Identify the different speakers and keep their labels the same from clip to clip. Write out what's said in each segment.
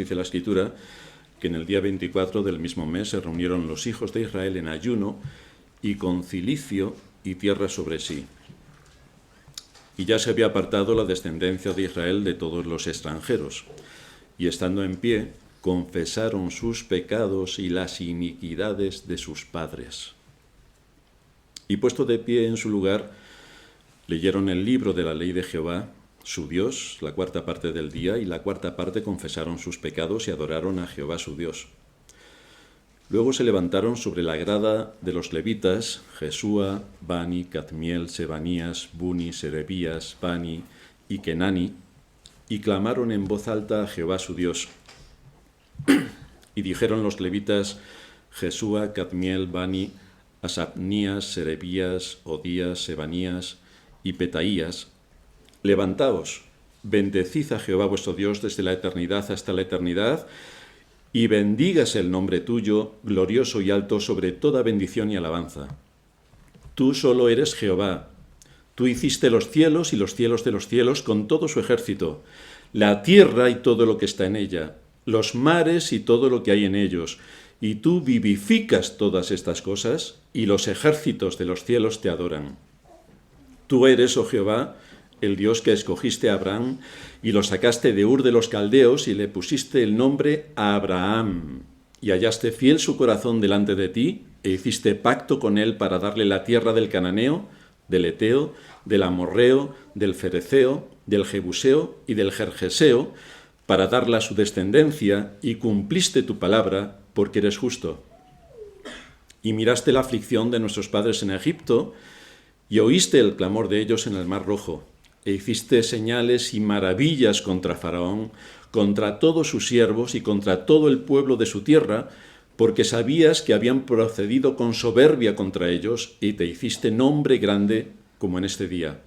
Speaker 1: dice la Escritura, que en el día 24 del mismo mes se reunieron los hijos de Israel en ayuno y con cilicio y tierra sobre sí. Y ya se había apartado la descendencia de Israel de todos los extranjeros, y estando en pie, confesaron sus pecados y las iniquidades de sus padres. Y puesto de pie en su lugar, leyeron el libro de la ley de Jehová, su Dios, la cuarta parte del día, y la cuarta parte confesaron sus pecados y adoraron a Jehová su Dios. Luego se levantaron sobre la grada de los levitas, Jesúa, Bani, Cadmiel, Sebanías, Buni, Serebías, Bani y Kenani, y clamaron en voz alta a Jehová su Dios. Y dijeron los levitas, Jesúa, Cadmiel, Bani, Asapnías, Serebías, Odías, Sebanías y Petaías, levantaos, bendecid a Jehová vuestro Dios desde la eternidad hasta la eternidad, y bendígase el nombre tuyo, glorioso y alto sobre toda bendición y alabanza. Tú solo eres Jehová. Tú hiciste los cielos y los cielos de los cielos con todo su ejército, la tierra y todo lo que está en ella, los mares y todo lo que hay en ellos, y tú vivificas todas estas cosas, y los ejércitos de los cielos te adoran. Tú eres, oh Jehová, el Dios que escogiste a Abraham, y lo sacaste de Ur de los Caldeos, y le pusiste el nombre a Abraham, y hallaste fiel su corazón delante de ti, e hiciste pacto con él para darle la tierra del Cananeo, del Eteo, del Amorreo, del Fereceo, del Jebuseo y del Gergeseo, para darla a su descendencia, y cumpliste tu palabra, porque eres justo. Y miraste la aflicción de nuestros padres en Egipto, y oíste el clamor de ellos en el Mar Rojo, e hiciste señales y maravillas contra Faraón, contra todos sus siervos y contra todo el pueblo de su tierra, porque sabías que habían procedido con soberbia contra ellos, y te hiciste nombre grande como en este día.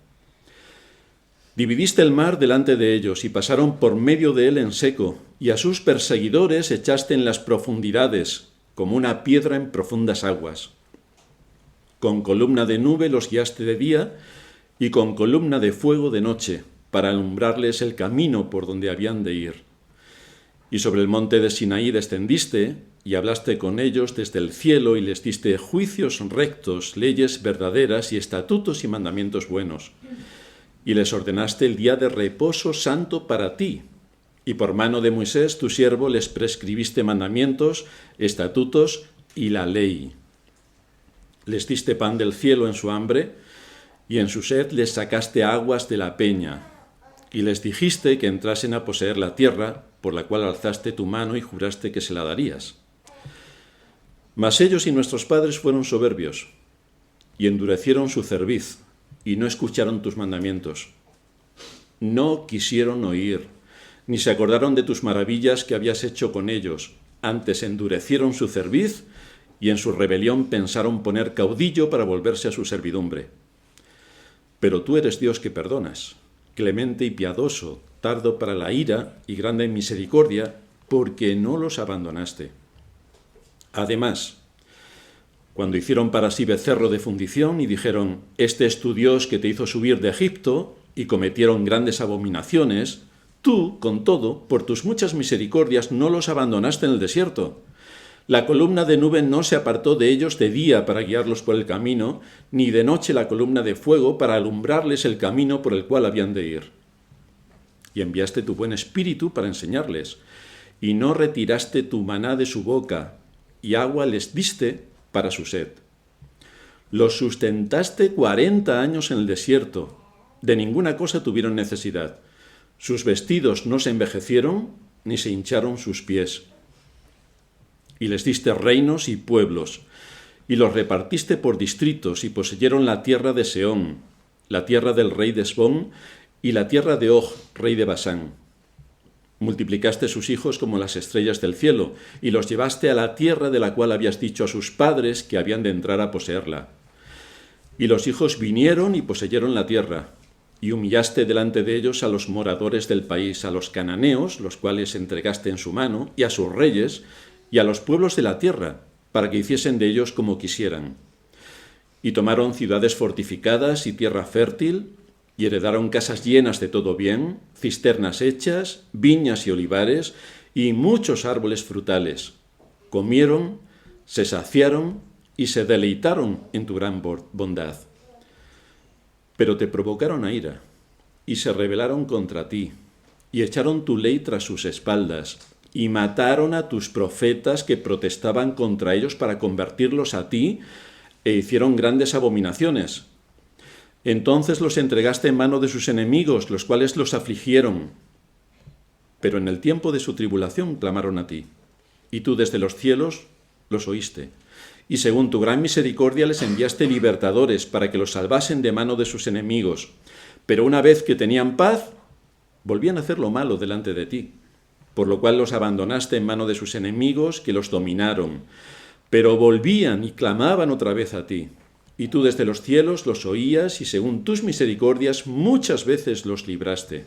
Speaker 1: Dividiste el mar delante de ellos, y pasaron por medio de él en seco, y a sus perseguidores echaste en las profundidades, como una piedra en profundas aguas. Con columna de nube los guiaste de día, y con columna de fuego de noche, para alumbrarles el camino por donde habían de ir. Y sobre el monte de Sinaí descendiste, y hablaste con ellos desde el cielo, y les diste juicios rectos, leyes verdaderas, y estatutos y mandamientos buenos. Y les ordenaste el día de reposo santo para ti, y por mano de Moisés, tu siervo, les prescribiste mandamientos, estatutos y la ley. Les diste pan del cielo en su hambre, y en su sed les sacaste aguas de la peña, y les dijiste que entrasen a poseer la tierra, por la cual alzaste tu mano y juraste que se la darías. Mas ellos y nuestros padres fueron soberbios, y endurecieron su cerviz, y no escucharon tus mandamientos. No quisieron oír, ni se acordaron de tus maravillas que habías hecho con ellos. Antes endurecieron su cerviz, y en su rebelión pensaron poner caudillo para volverse a su servidumbre. Pero tú eres Dios que perdonas, clemente y piadoso, tardo para la ira y grande en misericordia, porque no los abandonaste. Además, cuando hicieron para sí becerro de fundición y dijeron, este es tu Dios que te hizo subir de Egipto, y cometieron grandes abominaciones, tú, con todo, por tus muchas misericordias, no los abandonaste en el desierto. La columna de nube no se apartó de ellos de día para guiarlos por el camino, ni de noche la columna de fuego para alumbrarles el camino por el cual habían de ir. Y enviaste tu buen espíritu para enseñarles, y no retiraste tu maná de su boca, y agua les diste para su sed. Los sustentaste 40 años en el desierto, de ninguna cosa tuvieron necesidad. Sus vestidos no se envejecieron, ni se hincharon sus pies. Y les diste reinos y pueblos, y los repartiste por distritos, y poseyeron la tierra de Seón, la tierra del rey de Esbón, y la tierra de Og, rey de Basán. Multiplicaste sus hijos como las estrellas del cielo, y los llevaste a la tierra de la cual habías dicho a sus padres que habían de entrar a poseerla. Y los hijos vinieron y poseyeron la tierra, y humillaste delante de ellos a los moradores del país, a los cananeos, los cuales entregaste en su mano, y a sus reyes, y a los pueblos de la tierra, para que hiciesen de ellos como quisieran. Y tomaron ciudades fortificadas y tierra fértil, y heredaron casas llenas de todo bien, cisternas hechas, viñas y olivares, y muchos árboles frutales. Comieron, se saciaron y se deleitaron en tu gran bondad. Pero te provocaron a ira y se rebelaron contra ti y echaron tu ley tras sus espaldas y mataron a tus profetas que protestaban contra ellos para convertirlos a ti e hicieron grandes abominaciones. Entonces los entregaste en mano de sus enemigos, los cuales los afligieron. Pero en el tiempo de su tribulación clamaron a ti, y tú desde los cielos los oíste. Y según tu gran misericordia les enviaste libertadores para que los salvasen de mano de sus enemigos. Pero una vez que tenían paz, volvían a hacer lo malo delante de ti, por lo cual los abandonaste en mano de sus enemigos que los dominaron. Pero volvían y clamaban otra vez a ti. Y tú desde los cielos los oías y según tus misericordias muchas veces los libraste.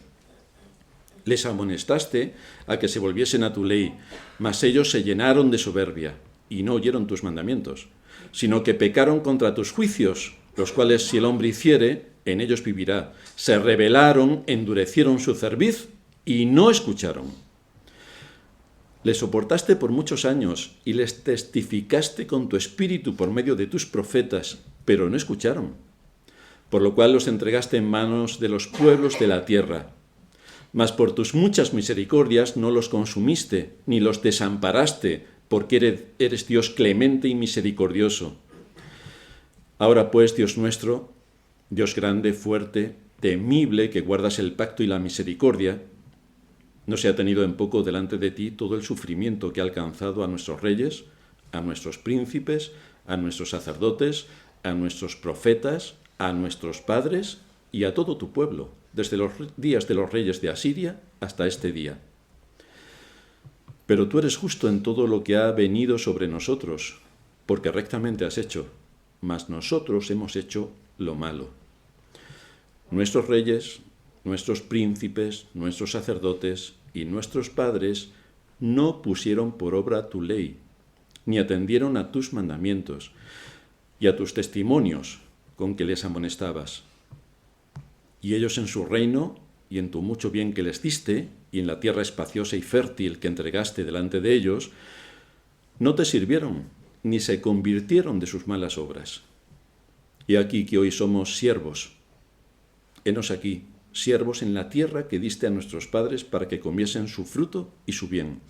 Speaker 1: Les amonestaste a que se volviesen a tu ley, mas ellos se llenaron de soberbia y no oyeron tus mandamientos, sino que pecaron contra tus juicios, los cuales si el hombre hiciere, en ellos vivirá. Se rebelaron, endurecieron su cerviz y no escucharon. Les soportaste por muchos años y les testificaste con tu espíritu por medio de tus profetas, pero no escucharon. Por lo cual los entregaste en manos de los pueblos de la tierra. Mas por tus muchas misericordias no los consumiste, ni los desamparaste, porque eres Dios clemente y misericordioso. Ahora pues, Dios nuestro, Dios grande, fuerte, temible, que guardas el pacto y la misericordia, no se ha tenido en poco delante de ti todo el sufrimiento que ha alcanzado a nuestros reyes, a nuestros príncipes, a nuestros sacerdotes, a nuestros profetas, a nuestros padres y a todo tu pueblo, desde los días de los reyes de Asiria hasta este día. Pero tú eres justo en todo lo que ha venido sobre nosotros, porque rectamente has hecho, mas nosotros hemos hecho lo malo. Nuestros reyes, nuestros príncipes, nuestros sacerdotes y nuestros padres no pusieron por obra tu ley, ni atendieron a tus mandamientos y a tus testimonios con que les amonestabas. Y ellos en su reino y en tu mucho bien que les diste, y en la tierra espaciosa y fértil que entregaste delante de ellos, no te sirvieron, ni se convirtieron de sus malas obras. Y aquí que hoy somos siervos. Henos aquí, siervos en la tierra que diste a nuestros padres para que comiesen su fruto y su bien.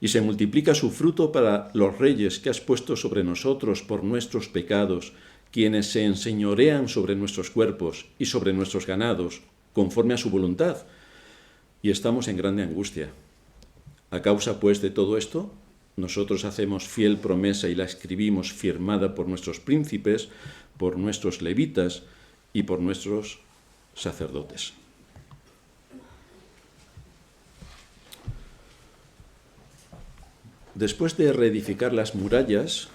Speaker 1: Y se multiplica su fruto para los reyes que has puesto sobre nosotros por nuestros pecados, quienes se enseñorean sobre nuestros cuerpos y sobre nuestros ganados, conforme a su voluntad, y estamos en grande angustia. A causa, pues, de todo esto, nosotros hacemos fiel promesa y la escribimos firmada por nuestros príncipes, por nuestros levitas y por nuestros sacerdotes. Después de reedificar las murallas,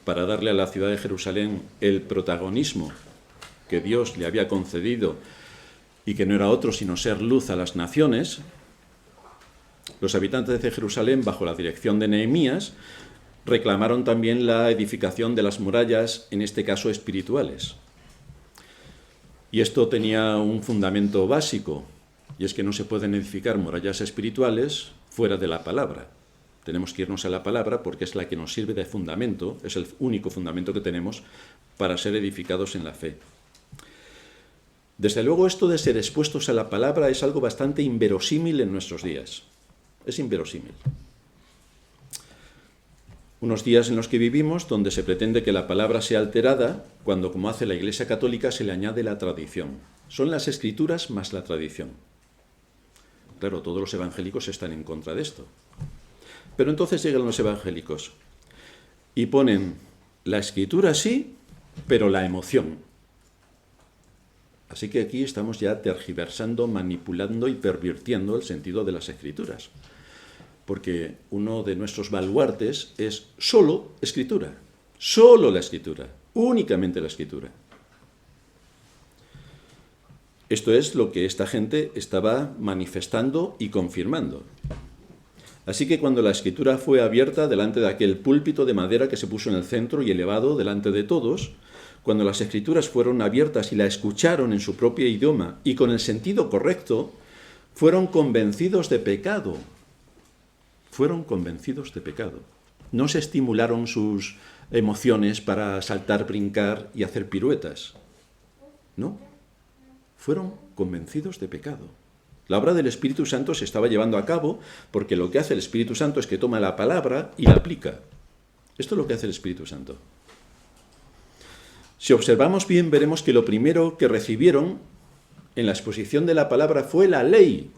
Speaker 1: para darle a la ciudad de Jerusalén el protagonismo que Dios le había concedido y que no era otro sino ser luz a las naciones, los habitantes de Jerusalén, bajo la dirección de Nehemías, reclamaron también la edificación de las murallas, en este caso espirituales. Y esto tenía un fundamento básico, y es que no se pueden edificar murallas espirituales fuera de la palabra. Tenemos que irnos a la palabra porque es la que nos sirve de fundamento, es el único fundamento que tenemos para ser edificados en la fe. Desde luego, esto de ser expuestos a la palabra es algo bastante inverosímil en nuestros días. Es inverosímil. Unos días en los que vivimos donde se pretende que la palabra sea alterada cuando, como hace la Iglesia Católica, se le añade la tradición. Son las Escrituras más la tradición. Claro, todos los evangélicos están en contra de esto. Pero entonces llegan los evangélicos y ponen la Escritura sí, pero la emoción. Así que aquí estamos ya tergiversando, manipulando y pervirtiendo el sentido de las Escrituras. Porque uno de nuestros baluartes es solo Escritura, solo la Escritura, únicamente la Escritura. Esto es lo que esta gente estaba manifestando y confirmando. Así que cuando la Escritura fue abierta delante de aquel púlpito de madera que se puso en el centro y elevado delante de todos, cuando las Escrituras fueron abiertas y la escucharon en su propio idioma y con el sentido correcto, fueron convencidos de pecado Fueron convencidos de pecado. No se estimularon sus emociones para saltar, brincar y hacer piruetas. No, fueron convencidos de pecado. La obra del Espíritu Santo se estaba llevando a cabo porque lo que hace el Espíritu Santo es que toma la palabra y la aplica. Esto es lo que hace el Espíritu Santo. Si observamos bien, veremos que lo primero que recibieron en la exposición de la palabra fue la ley.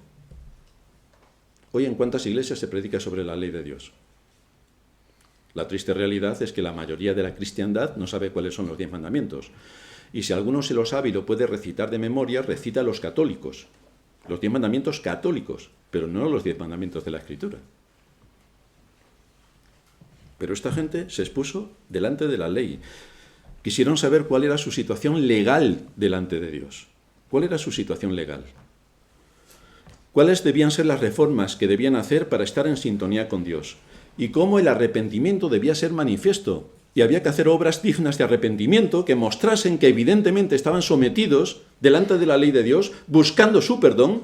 Speaker 1: Hoy, ¿en cuántas iglesias se predica sobre la ley de Dios? La triste realidad es que la mayoría de la cristiandad no sabe cuáles son los 10 mandamientos. Y si alguno se lo sabe y lo puede recitar de memoria, recita a los católicos. Los 10 mandamientos católicos, pero no los 10 mandamientos de la Escritura. Pero esta gente se expuso delante de la ley. Quisieron saber cuál era su situación legal delante de Dios. ¿Cuál era su situación legal? ¿Cuáles debían ser las reformas que debían hacer para estar en sintonía con Dios? Y cómo el arrepentimiento debía ser manifiesto. Y había que hacer obras dignas de arrepentimiento que mostrasen que evidentemente estaban sometidos delante de la ley de Dios, buscando su perdón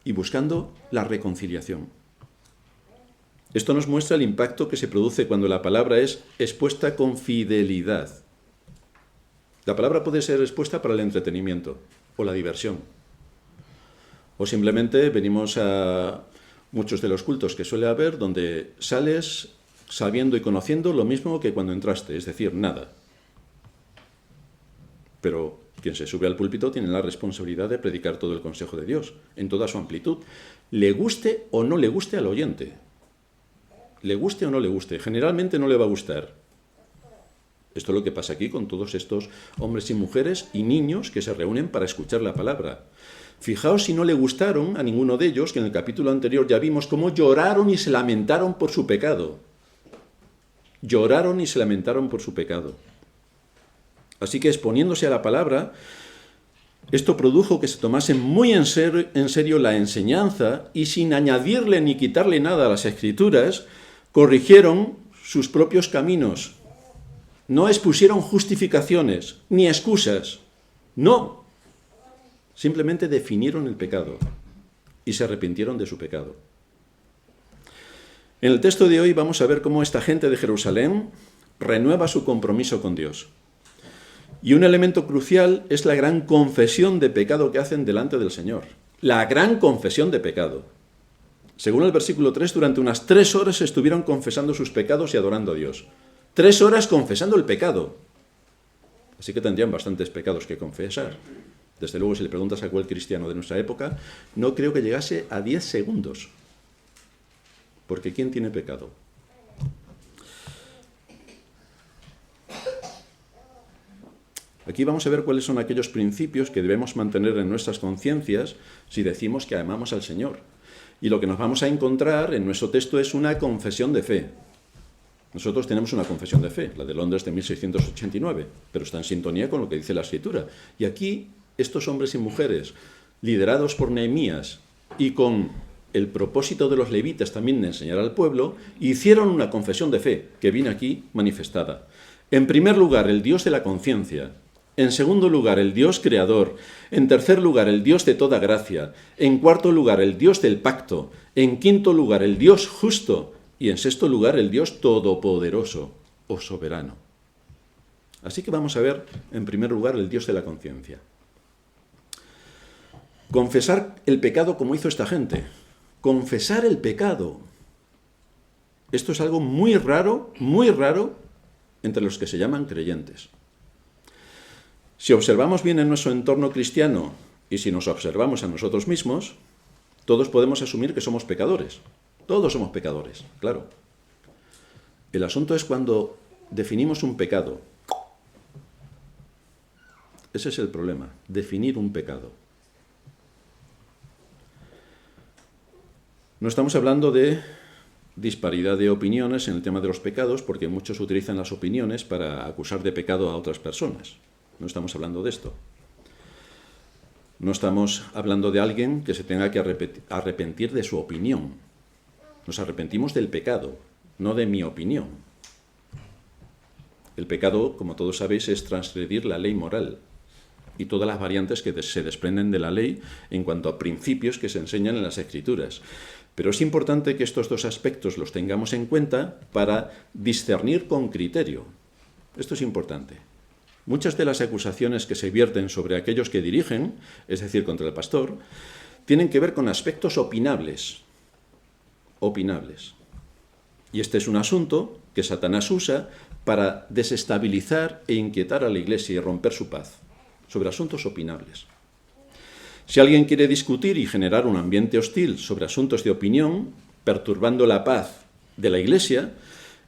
Speaker 1: y buscando la reconciliación. Esto nos muestra el impacto que se produce cuando la palabra es expuesta con fidelidad. La palabra puede ser expuesta para el entretenimiento o la diversión. O simplemente venimos a muchos de los cultos que suele haber donde sales sabiendo y conociendo lo mismo que cuando entraste, es decir, nada. Pero quien se sube al púlpito tiene la responsabilidad de predicar todo el consejo de Dios, en toda su amplitud, le guste o no le guste al oyente. Le guste o no le guste, generalmente no le va a gustar. Esto es lo que pasa aquí con todos estos hombres y mujeres y niños que se reúnen para escuchar la palabra. Fijaos si no le gustaron a ninguno de ellos, que en el capítulo anterior ya vimos cómo lloraron y se lamentaron por su pecado. Lloraron y se lamentaron por su pecado. Así que exponiéndose a la palabra, esto produjo que se tomasen muy en serio la enseñanza y sin añadirle ni quitarle nada a las Escrituras, corrigieron sus propios caminos. No expusieron justificaciones ni excusas. No. Simplemente definieron el pecado y se arrepintieron de su pecado. En el texto de hoy vamos a ver cómo esta gente de Jerusalén renueva su compromiso con Dios. Y un elemento crucial es la gran confesión de pecado que hacen delante del Señor. La gran confesión de pecado. Según el versículo 3, durante unas 3 horas estuvieron confesando sus pecados y adorando a Dios. 3 horas confesando el pecado. Así que tendrían bastantes pecados que confesar. Desde luego, si le preguntas a cualquier cristiano de nuestra época, no creo que llegase a 10 segundos. Porque ¿quién tiene pecado? Aquí vamos a ver cuáles son aquellos principios que debemos mantener en nuestras conciencias si decimos que amamos al Señor. Y lo que nos vamos a encontrar en nuestro texto es una confesión de fe. Nosotros tenemos una confesión de fe, la de Londres de 1689, pero está en sintonía con lo que dice la Escritura. Y aquí, estos hombres y mujeres, liderados por Nehemías y con el propósito de los levitas también de enseñar al pueblo, hicieron una confesión de fe que viene aquí manifestada. En primer lugar, el Dios de la conciencia. En segundo lugar, el Dios creador. En tercer lugar, el Dios de toda gracia. En cuarto lugar, el Dios del pacto. En quinto lugar, el Dios justo. Y en sexto lugar, el Dios todopoderoso o soberano. Así que vamos a ver, en primer lugar, el Dios de la conciencia. Confesar el pecado como hizo esta gente. Confesar el pecado. Esto es algo muy raro entre los que se llaman creyentes. Si observamos bien en nuestro entorno cristiano y si nos observamos a nosotros mismos, todos podemos asumir que somos pecadores. Todos somos pecadores, claro. El asunto es cuando definimos un pecado. Ese es el problema, definir un pecado. No estamos hablando de disparidad de opiniones en el tema de los pecados, porque muchos utilizan las opiniones para acusar de pecado a otras personas. No estamos hablando de esto. No estamos hablando de alguien que se tenga que arrepentir de su opinión. Nos arrepentimos del pecado, no de mi opinión. El pecado, como todos sabéis, es transgredir la ley moral. y todas las variantes que se desprenden de la ley en cuanto a principios que se enseñan en las Escrituras. Pero es importante que estos dos aspectos los tengamos en cuenta para discernir con criterio. Esto es importante. Muchas de las acusaciones que se vierten sobre aquellos que dirigen, es decir, contra el pastor, tienen que ver con aspectos opinables. Opinables. Y este es un asunto que Satanás usa para desestabilizar e inquietar a la Iglesia y romper su paz, sobre asuntos opinables. Si alguien quiere discutir y generar un ambiente hostil sobre asuntos de opinión, perturbando la paz de la Iglesia,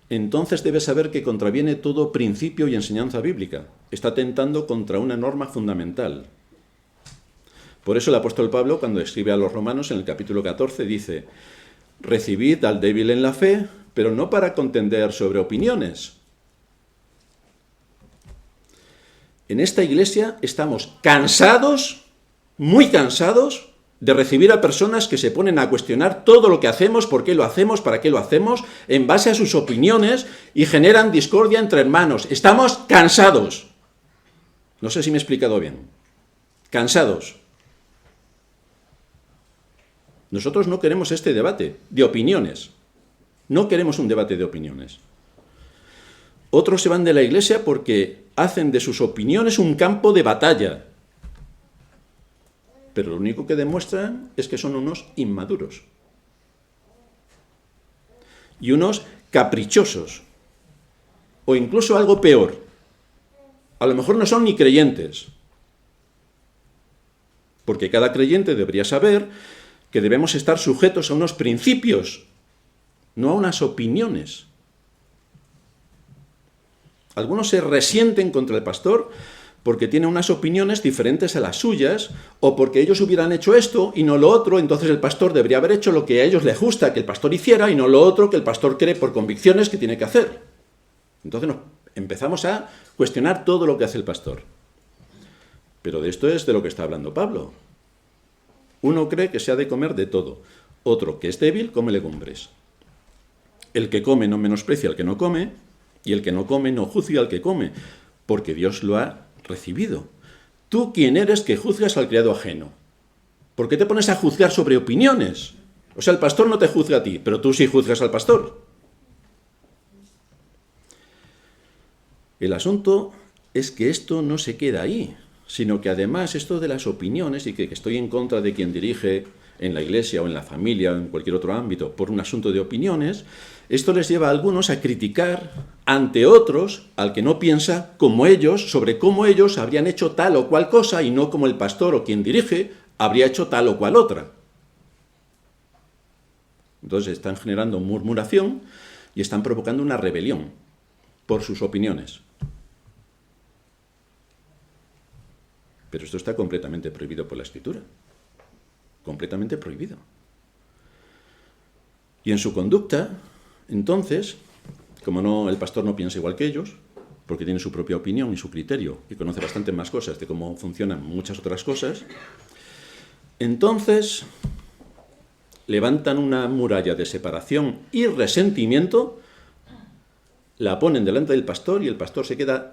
Speaker 1: entonces debe saber que contraviene todo principio y enseñanza bíblica. Está atentando contra una norma fundamental. Por eso el apóstol Pablo, cuando escribe a los romanos en el capítulo 14, dice: recibid al débil en la fe, pero no para contender sobre opiniones. En esta iglesia estamos cansados, muy cansados, de recibir a personas que se ponen a cuestionar todo lo que hacemos, por qué lo hacemos, para qué lo hacemos, en base a sus opiniones y generan discordia entre hermanos. Estamos cansados. No sé si me he explicado bien. Cansados. Nosotros no queremos este debate de opiniones. No queremos un debate de opiniones. Otros se van de la iglesia porque hacen de sus opiniones un campo de batalla. Pero lo único que demuestran es que son unos inmaduros. Y unos caprichosos. O incluso algo peor. A lo mejor no son ni creyentes. Porque cada creyente debería saber que debemos estar sujetos a unos principios, no a unas opiniones. Algunos se resienten contra el pastor porque tiene unas opiniones diferentes a las suyas, o porque ellos hubieran hecho esto y no lo otro, entonces el pastor debería haber hecho lo que a ellos les gusta que el pastor hiciera y no lo otro que el pastor cree por convicciones que tiene que hacer. Entonces empezamos a cuestionar todo lo que hace el pastor. Pero de esto es de lo que está hablando Pablo. Uno cree que se ha de comer de todo, otro que es débil come legumbres. El que come no menosprecia al que no come, y el que no come no juzga al que come, porque Dios lo ha recibido. ¿Tú quién eres que juzgas al criado ajeno? ¿Por qué te pones a juzgar sobre opiniones? O sea, el pastor no te juzga a ti, pero tú sí juzgas al pastor. El asunto es que esto no se queda ahí, sino que además esto de las opiniones, y que estoy en contra de quien dirige en la iglesia o en la familia o en cualquier otro ámbito por un asunto de opiniones, esto les lleva a algunos a criticar ante otros al que no piensa como ellos, sobre cómo ellos habrían hecho tal o cual cosa y no como el pastor o quien dirige habría hecho tal o cual otra. Entonces están generando murmuración y están provocando una rebelión por sus opiniones. Pero esto está completamente prohibido por la Escritura. Completamente prohibido. Y en su conducta, entonces, como no, el pastor no piensa igual que ellos, porque tiene su propia opinión y su criterio, y conoce bastante más cosas de cómo funcionan muchas otras cosas, entonces levantan una muralla de separación y resentimiento, la ponen delante del pastor y el pastor se queda,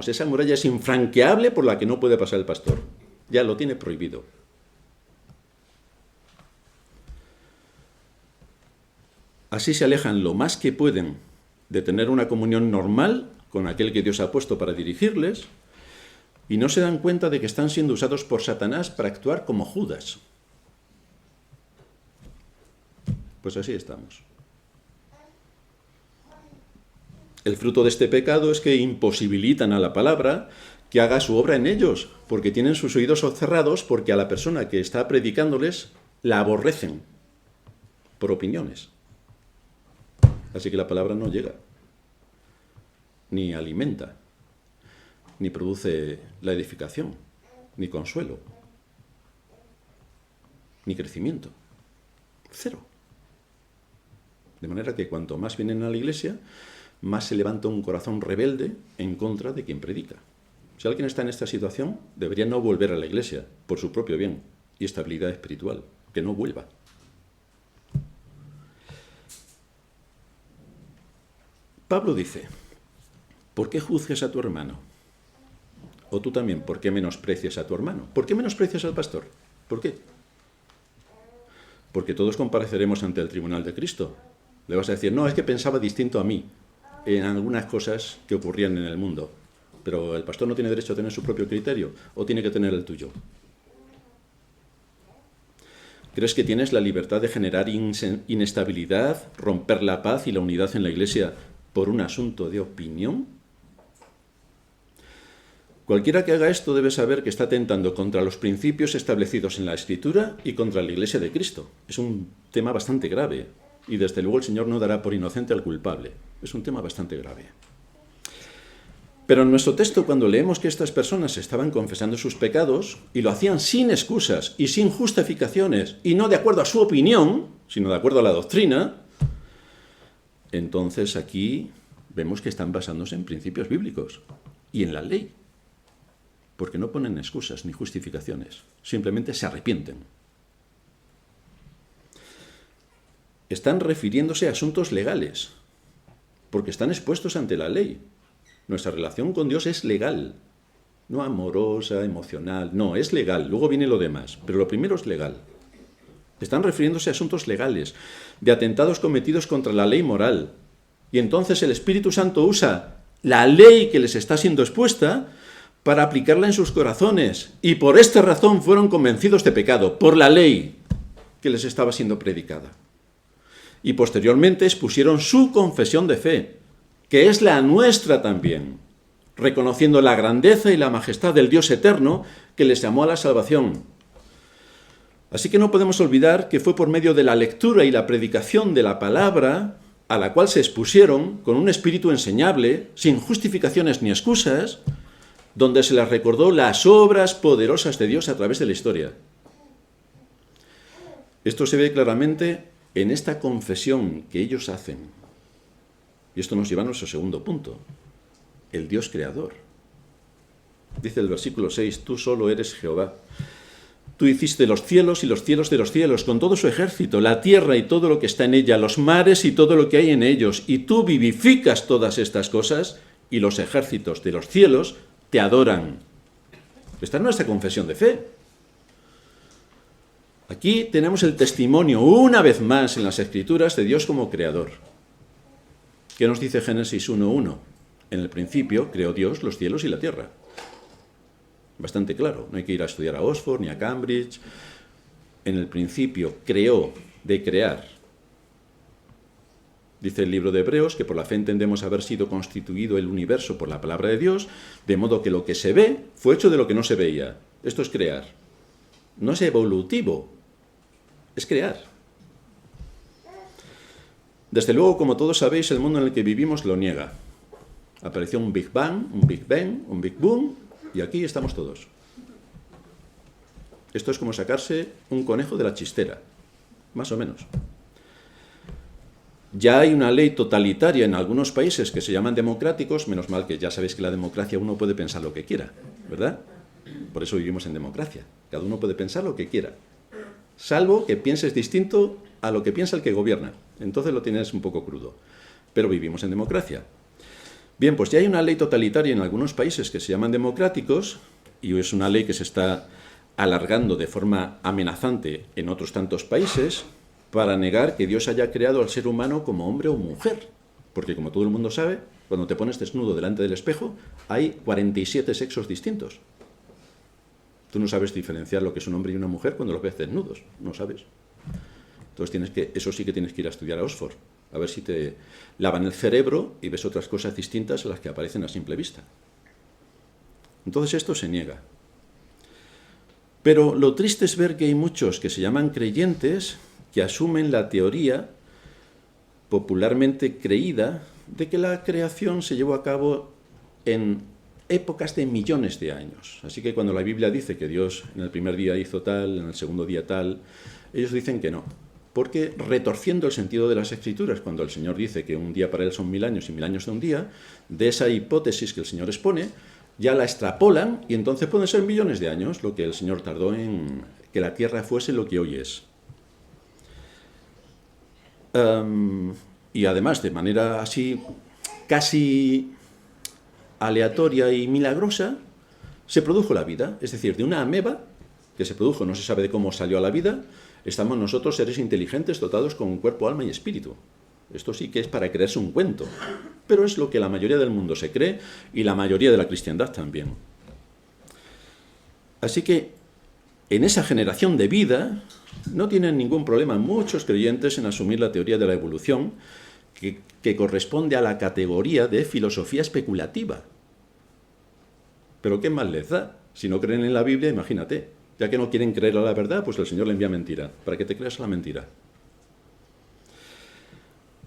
Speaker 1: esa muralla es infranqueable por la que no puede pasar el pastor. Ya lo tiene prohibido. Así se alejan lo más que pueden de tener una comunión normal con aquel que Dios ha puesto para dirigirles y no se dan cuenta de que están siendo usados por Satanás para actuar como Judas. Pues así estamos. El fruto de este pecado es que imposibilitan a la palabra que haga su obra en ellos, porque tienen sus oídos cerrados, porque a la persona que está predicándoles la aborrecen por opiniones. Así que la palabra no llega, ni alimenta, ni produce la edificación, ni consuelo, ni crecimiento. Cero. De manera que cuanto más vienen a la iglesia, más se levanta un corazón rebelde en contra de quien predica. Si alguien está en esta situación, debería no volver a la iglesia por su propio bien y estabilidad espiritual, que no vuelva. Pablo dice: ¿por qué juzgas a tu hermano? O tú también, ¿por qué menosprecias a tu hermano? ¿Por qué menosprecias al pastor? ¿Por qué? Porque todos compareceremos ante el tribunal de Cristo. Le vas a decir, no, es que pensaba distinto a mí en algunas cosas que ocurrían en el mundo. Pero el pastor no tiene derecho a tener su propio criterio, o tiene que tener el tuyo. ¿Crees que tienes la libertad de generar inestabilidad, romper la paz y la unidad en la Iglesia por un asunto de opinión? Cualquiera que haga esto debe saber que está atentando contra los principios establecidos en la Escritura y contra la Iglesia de Cristo. Es un tema bastante grave y desde luego el Señor no dará por inocente al culpable. Es un tema bastante grave. Pero en nuestro texto, cuando leemos que estas personas estaban confesando sus pecados y lo hacían sin excusas y sin justificaciones y no de acuerdo a su opinión, sino de acuerdo a la doctrina, entonces aquí vemos que están basándose en principios bíblicos y en la ley, porque no ponen excusas ni justificaciones, simplemente se arrepienten. Están refiriéndose a asuntos legales, porque están expuestos ante la ley. Nuestra relación con Dios es legal, no amorosa, emocional, no, es legal, luego viene lo demás, pero lo primero es legal. Están refiriéndose a asuntos legales, de atentados cometidos contra la ley moral, y entonces el Espíritu Santo usa la ley que les está siendo expuesta para aplicarla en sus corazones, y por esta razón fueron convencidos de pecado, por la ley que les estaba siendo predicada. Y posteriormente expusieron su confesión de fe, que es la nuestra también, reconociendo la grandeza y la majestad del Dios eterno que les llamó a la salvación. Así que no podemos olvidar que fue por medio de la lectura y la predicación de la palabra a la cual se expusieron con un espíritu enseñable, sin justificaciones ni excusas, donde se les recordó las obras poderosas de Dios a través de la historia. Esto se ve claramente en esta confesión que ellos hacen. Y esto nos lleva a nuestro segundo punto, el Dios creador. Dice el versículo 6, tú solo eres Jehová. Tú hiciste los cielos y los cielos de los cielos, con todo su ejército, la tierra y todo lo que está en ella, los mares y todo lo que hay en ellos, y tú vivificas todas estas cosas, y los ejércitos de los cielos te adoran. Esta es nuestra confesión de fe. Aquí tenemos el testimonio, una vez más en las Escrituras, de Dios como creador. ¿Qué nos dice Génesis 1:1? En el principio creó Dios los cielos y la tierra. Bastante claro, no hay que ir a estudiar a Oxford ni a Cambridge. En el principio creó, de crear. Dice el libro de Hebreos que por la fe entendemos haber sido constituido el universo por la palabra de Dios, de modo que lo que se ve fue hecho de lo que no se veía. Esto es crear. No es evolutivo, es crear. Desde luego, como todos sabéis, el mundo en el que vivimos lo niega. Apareció un Big Bang, un Big Bang, un Big Boom, y aquí estamos todos. Esto es como sacarse un conejo de la chistera, más o menos. Ya hay una ley totalitaria en algunos países que se llaman democráticos, menos mal que ya sabéis que la democracia uno puede pensar lo que quiera, ¿verdad? Por eso vivimos en democracia. Cada uno puede pensar lo que quiera, salvo que pienses distinto a lo que piensa el que gobierna. Entonces lo tienes un poco crudo. Pero vivimos en democracia. Bien, pues ya hay una ley totalitaria en algunos países que se llaman democráticos, y es una ley que se está alargando de forma amenazante en otros tantos países, para negar que Dios haya creado al ser humano como hombre o mujer. Porque como todo el mundo sabe, cuando te pones desnudo delante del espejo, hay 47 sexos distintos. Tú no sabes diferenciar lo que es un hombre y una mujer cuando los ves desnudos, no sabes. Entonces eso sí que tienes que ir a estudiar a Oxford, a ver si te lavan el cerebro y ves otras cosas distintas a las que aparecen a simple vista. Entonces esto se niega. Pero lo triste es ver que hay muchos que se llaman creyentes que asumen la teoría popularmente creída de que la creación se llevó a cabo en épocas de millones de años. Así que cuando la Biblia dice que Dios en el primer día hizo tal, en el segundo día tal, ellos dicen que no. Porque retorciendo el sentido de las Escrituras, cuando el Señor dice que un día para Él son 1000 años y 1000 años de un día, de esa hipótesis que el Señor expone, ya la extrapolan y entonces pueden ser millones de años lo que el Señor tardó en que la tierra fuese lo que hoy es. Y además, de manera así casi aleatoria y milagrosa, se produjo la vida, es decir, de una ameba que se produjo, no se sabe de cómo salió a la vida, estamos nosotros seres inteligentes dotados con cuerpo, alma y espíritu. Esto sí que es para creerse un cuento, pero es lo que la mayoría del mundo se cree y la mayoría de la cristiandad también. Así que en esa generación de vida no tienen ningún problema muchos creyentes en asumir la teoría de la evolución que corresponde a la categoría de filosofía especulativa. Pero ¿qué más les da? Si no creen en la Biblia, imagínate. Ya que no quieren creer a la verdad, pues el Señor le envía mentira, para que te creas a la mentira.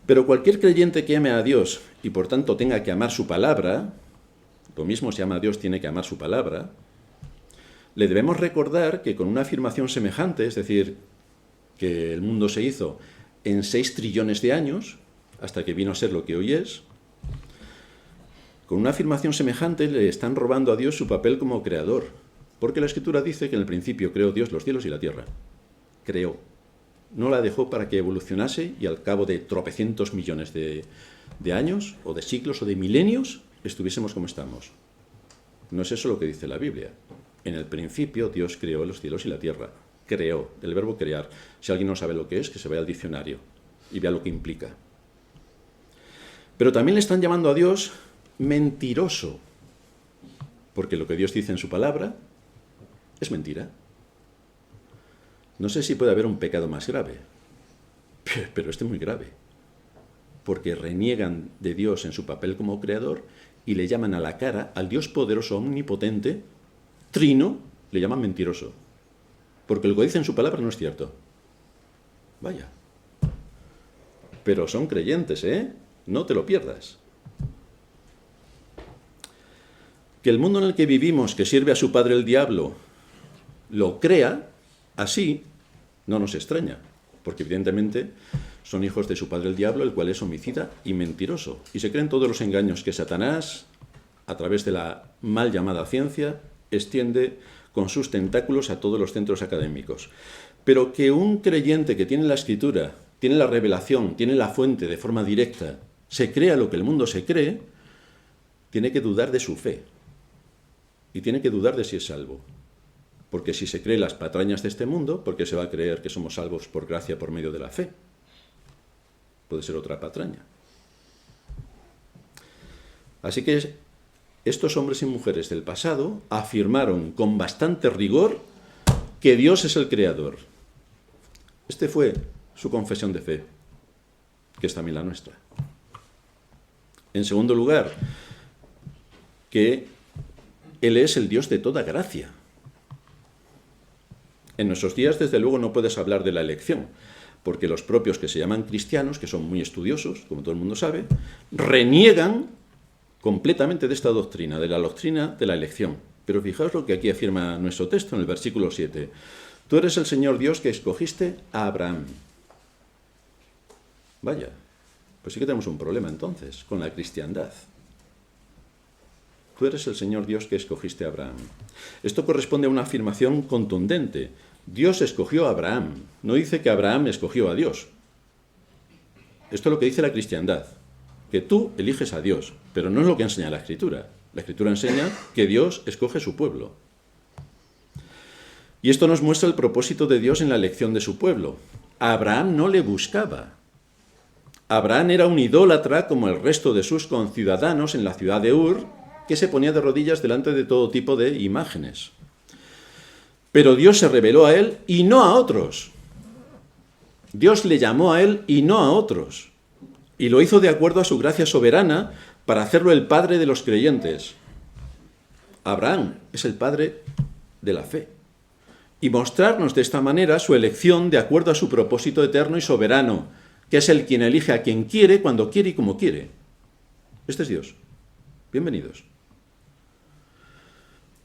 Speaker 1: Pero cualquier creyente que ame a Dios y por tanto tenga que amar su palabra, lo mismo si ama a Dios tiene que amar su palabra, le debemos recordar que con una afirmación semejante, es decir, que el mundo se hizo en 6 trillones de años, hasta que vino a ser lo que hoy es, con una afirmación semejante le están robando a Dios su papel como creador, porque la Escritura dice que en el principio creó Dios los cielos y la tierra. Creó. No la dejó para que evolucionase y al cabo de tropecientos millones de años, o de siglos, o de milenios, estuviésemos como estamos. No es eso lo que dice la Biblia. En el principio Dios creó los cielos y la tierra. Creó, del verbo crear. Si alguien no sabe lo que es, que se vaya al diccionario y vea lo que implica. Pero también le están llamando a Dios mentiroso, porque lo que Dios dice en su palabra es mentira. No sé si puede haber un pecado más grave, pero este es muy grave, porque reniegan de Dios en su papel como creador y le llaman a la cara al Dios poderoso, omnipotente, trino, le llaman mentiroso, porque lo que dice en su palabra no es cierto. Vaya. Pero son creyentes, ¿eh? No te lo pierdas. Que el mundo en el que vivimos, que sirve a su padre el diablo, lo crea así, no nos extraña, porque evidentemente son hijos de su padre el diablo, el cual es homicida y mentiroso, y se creen todos los engaños que Satanás, a través de la mal llamada ciencia, extiende con sus tentáculos a todos los centros académicos. Pero que un creyente que tiene la Escritura, tiene la revelación, tiene la fuente de forma directa, se crea lo que el mundo se cree, tiene que dudar de su fe. Y tiene que dudar de si es salvo. Porque si se cree las patrañas de este mundo, ¿por qué se va a creer que somos salvos por gracia por medio de la fe? Puede ser otra patraña. Así que estos hombres y mujeres del pasado afirmaron con bastante rigor que Dios es el creador. Este fue su confesión de fe, que es también la nuestra. En segundo lugar, que Él es el Dios de toda gracia. En nuestros días, desde luego, no puedes hablar de la elección, porque los propios que se llaman cristianos, que son muy estudiosos, como todo el mundo sabe, reniegan completamente de esta doctrina, de la doctrina de la elección. Pero fijaos lo que aquí afirma nuestro texto en el versículo 7. Tú eres el Señor Dios que escogiste a Abraham. Vaya, pues sí que tenemos un problema entonces con la cristiandad. Tú eres el Señor Dios que escogiste a Abraham. Esto corresponde a una afirmación contundente. Dios escogió a Abraham. No dice que Abraham escogió a Dios. Esto es lo que dice la cristiandad. Que tú eliges a Dios. Pero no es lo que enseña la Escritura. La Escritura enseña que Dios escoge a su pueblo. Y esto nos muestra el propósito de Dios en la elección de su pueblo. A Abraham no le buscaba. Abraham era un idólatra como el resto de sus conciudadanos en la ciudad de Ur, que se ponía de rodillas delante de todo tipo de imágenes. Pero Dios se reveló a él y no a otros. Dios le llamó a él y no a otros. Y lo hizo de acuerdo a su gracia soberana para hacerlo el padre de los creyentes. Abraham es el padre de la fe. Y mostrarnos de esta manera su elección de acuerdo a su propósito eterno y soberano, que es el quien elige a quien quiere, cuando quiere y como quiere. Este es Dios. Bienvenidos.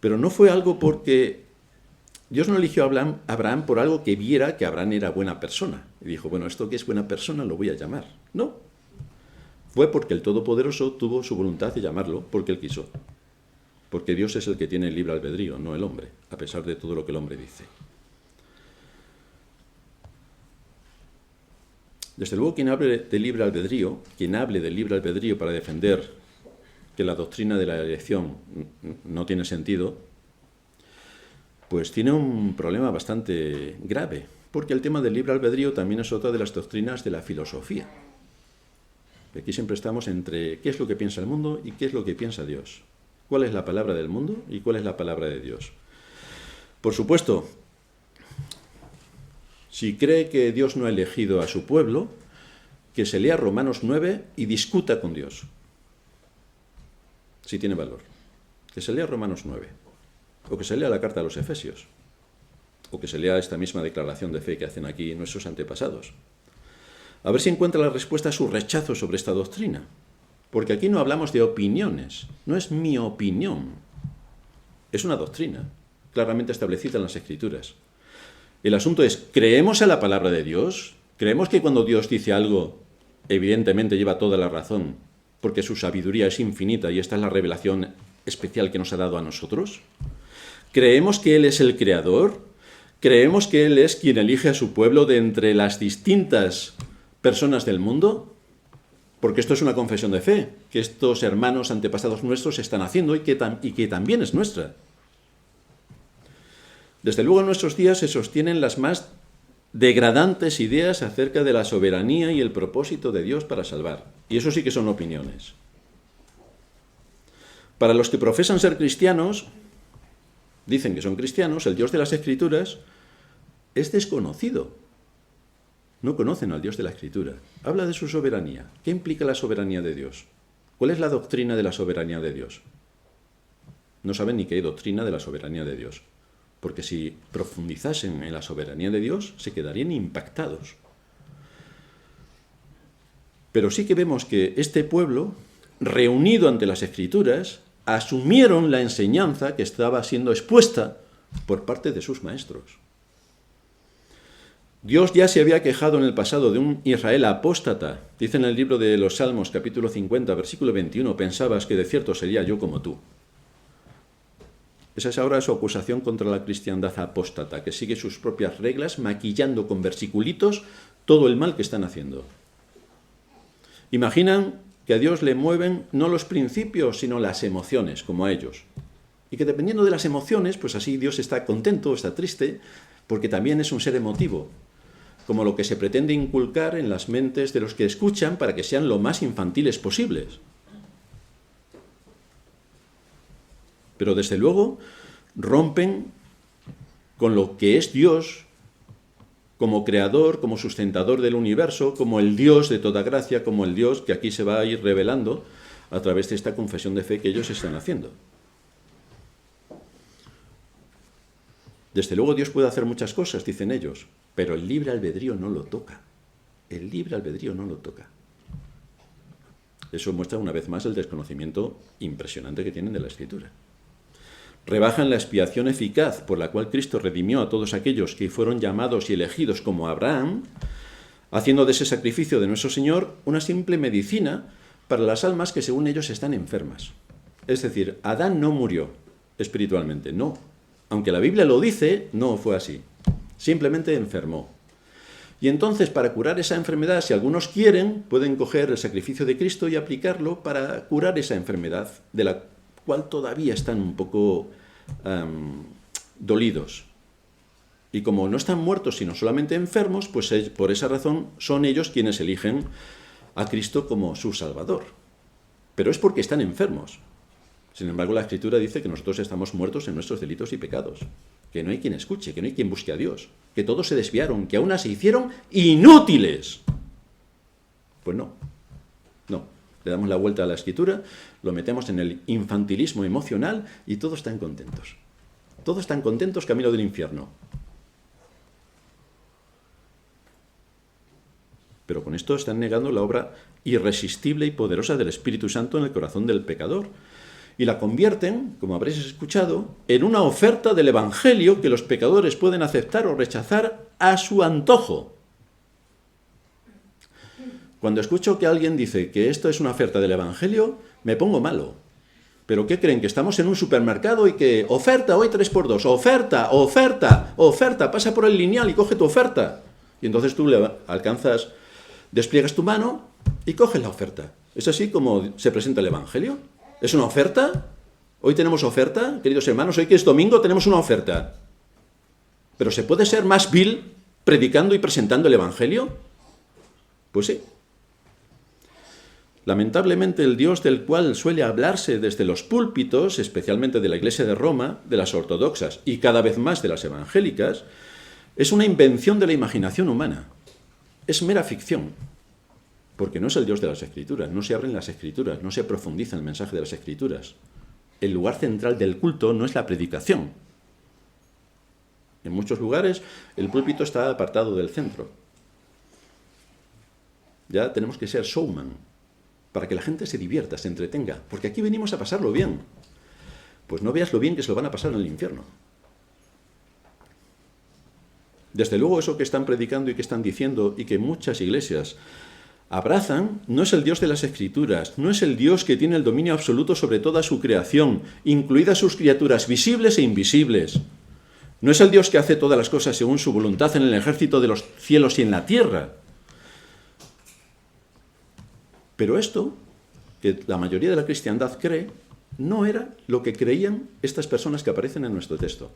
Speaker 1: Pero no fue algo porque Dios no eligió a Abraham por algo que viera que Abraham era buena persona. Y dijo, bueno, esto que es buena persona lo voy a llamar. No. Fue porque el Todopoderoso tuvo su voluntad de llamarlo porque Él quiso. Porque Dios es el que tiene el libre albedrío, no el hombre, a pesar de todo lo que el hombre dice. Desde luego, quien hable de libre albedrío para defender que la doctrina de la elección no tiene sentido, pues tiene un problema bastante grave, porque el tema del libre albedrío también es otra de las doctrinas de la filosofía. Aquí siempre estamos entre qué es lo que piensa el mundo y qué es lo que piensa Dios. ¿Cuál es la palabra del mundo y cuál es la palabra de Dios? Por supuesto, si cree que Dios no ha elegido a su pueblo, que se lea Romanos 9 y discuta con Dios. Si tiene valor. Que se lea Romanos 9. O que se lea la carta a los Efesios. O que se lea esta misma declaración de fe que hacen aquí nuestros antepasados. A ver si encuentra la respuesta a su rechazo sobre esta doctrina. Porque aquí no hablamos de opiniones. No es mi opinión. Es una doctrina, claramente establecida en las Escrituras. El asunto es, ¿creemos a la palabra de Dios? ¿Creemos que cuando Dios dice algo, evidentemente lleva toda la razón, porque su sabiduría es infinita y esta es la revelación especial que nos ha dado a nosotros? ¿Creemos que Él es el Creador? ¿Creemos que Él es quien elige a su pueblo de entre las distintas personas del mundo? Porque esto es una confesión de fe, que estos hermanos antepasados nuestros están haciendo y que también es nuestra. Desde luego en nuestros días se sostienen las más degradantes ideas acerca de la soberanía y el propósito de Dios para salvar. Y eso sí que son opiniones. Para los que profesan ser cristianos, dicen que son cristianos, el Dios de las Escrituras es desconocido. No conocen al Dios de la Escritura. Habla de su soberanía. ¿Qué implica la soberanía de Dios? ¿Cuál es la doctrina de la soberanía de Dios? No saben ni qué hay doctrina de la soberanía de Dios. Porque si profundizasen en la soberanía de Dios, se quedarían impactados. Pero sí que vemos que este pueblo, reunido ante las Escrituras, asumieron la enseñanza que estaba siendo expuesta por parte de sus maestros. Dios ya se había quejado en el pasado de un Israel apóstata. Dice en el libro de los Salmos, capítulo 50, versículo 21, pensabas que de cierto sería yo como tú. Esa es ahora su acusación contra la cristiandad apóstata, que sigue sus propias reglas, maquillando con versiculitos todo el mal que están haciendo. Imaginan que a Dios le mueven no los principios, sino las emociones, como a ellos. Y que dependiendo de las emociones, pues así Dios está contento, está triste, porque también es un ser emotivo, como lo que se pretende inculcar en las mentes de los que escuchan para que sean lo más infantiles posibles. Pero desde luego rompen con lo que es Dios como creador, como sustentador del universo, como el Dios de toda gracia, como el Dios que aquí se va a ir revelando a través de esta confesión de fe que ellos están haciendo. Desde luego Dios puede hacer muchas cosas, dicen ellos, pero el libre albedrío no lo toca. El libre albedrío no lo toca. Eso muestra una vez más el desconocimiento impresionante que tienen de la Escritura. Rebajan la expiación eficaz por la cual Cristo redimió a todos aquellos que fueron llamados y elegidos como Abraham, haciendo de ese sacrificio de nuestro Señor una simple medicina para las almas que según ellos están enfermas. Es decir, Adán no murió espiritualmente, no. Aunque la Biblia lo dice, no fue así. Simplemente enfermó. Y entonces, para curar esa enfermedad, si algunos quieren, pueden coger el sacrificio de Cristo y aplicarlo para curar esa enfermedad, de la cual todavía están un poco dolidos. Y como no están muertos, sino solamente enfermos, pues por esa razón son ellos quienes eligen a Cristo como su Salvador. Pero es porque están enfermos. Sin embargo, la Escritura dice que nosotros estamos muertos en nuestros delitos y pecados, que no hay quien escuche, que no hay quien busque a Dios, que todos se desviaron, que aún se hicieron inútiles. Pues no. Le damos la vuelta a la Escritura, lo metemos en el infantilismo emocional y todos están contentos. Todos están contentos camino del infierno. Pero con esto están negando la obra irresistible y poderosa del Espíritu Santo en el corazón del pecador. Y la convierten, como habréis escuchado, en una oferta del Evangelio que los pecadores pueden aceptar o rechazar a su antojo. Cuando escucho que alguien dice que esto es una oferta del Evangelio, me pongo malo. ¿Pero qué creen? ¿Que estamos en un supermercado y que oferta hoy 3x2? Oferta, oferta, oferta, pasa por el lineal y coge tu oferta. Y entonces tú le alcanzas, despliegas tu mano y coges la oferta. ¿Es así como se presenta el Evangelio? ¿Es una oferta? Hoy tenemos oferta, queridos hermanos, hoy que es domingo tenemos una oferta. ¿Pero se puede ser más vil predicando y presentando el Evangelio? Pues sí. Lamentablemente el Dios del cual suele hablarse desde los púlpitos, especialmente de la Iglesia de Roma, de las ortodoxas y cada vez más de las evangélicas, es una invención de la imaginación humana. Es mera ficción, porque no es el Dios de las Escrituras, no se abren las Escrituras, no se profundiza en el mensaje de las Escrituras. El lugar central del culto no es la predicación. En muchos lugares el púlpito está apartado del centro. Ya tenemos que ser showman, para que la gente se divierta, se entretenga, porque aquí venimos a pasarlo bien. Pues no veas lo bien que se lo van a pasar en el infierno. Desde luego eso que están predicando y que están diciendo y que muchas iglesias abrazan, no es el Dios de las Escrituras, no es el Dios que tiene el dominio absoluto sobre toda su creación, incluidas sus criaturas visibles e invisibles. No es el Dios que hace todas las cosas según su voluntad en el ejército de los cielos y en la tierra. Pero esto, que la mayoría de la cristiandad cree, no era lo que creían estas personas que aparecen en nuestro texto.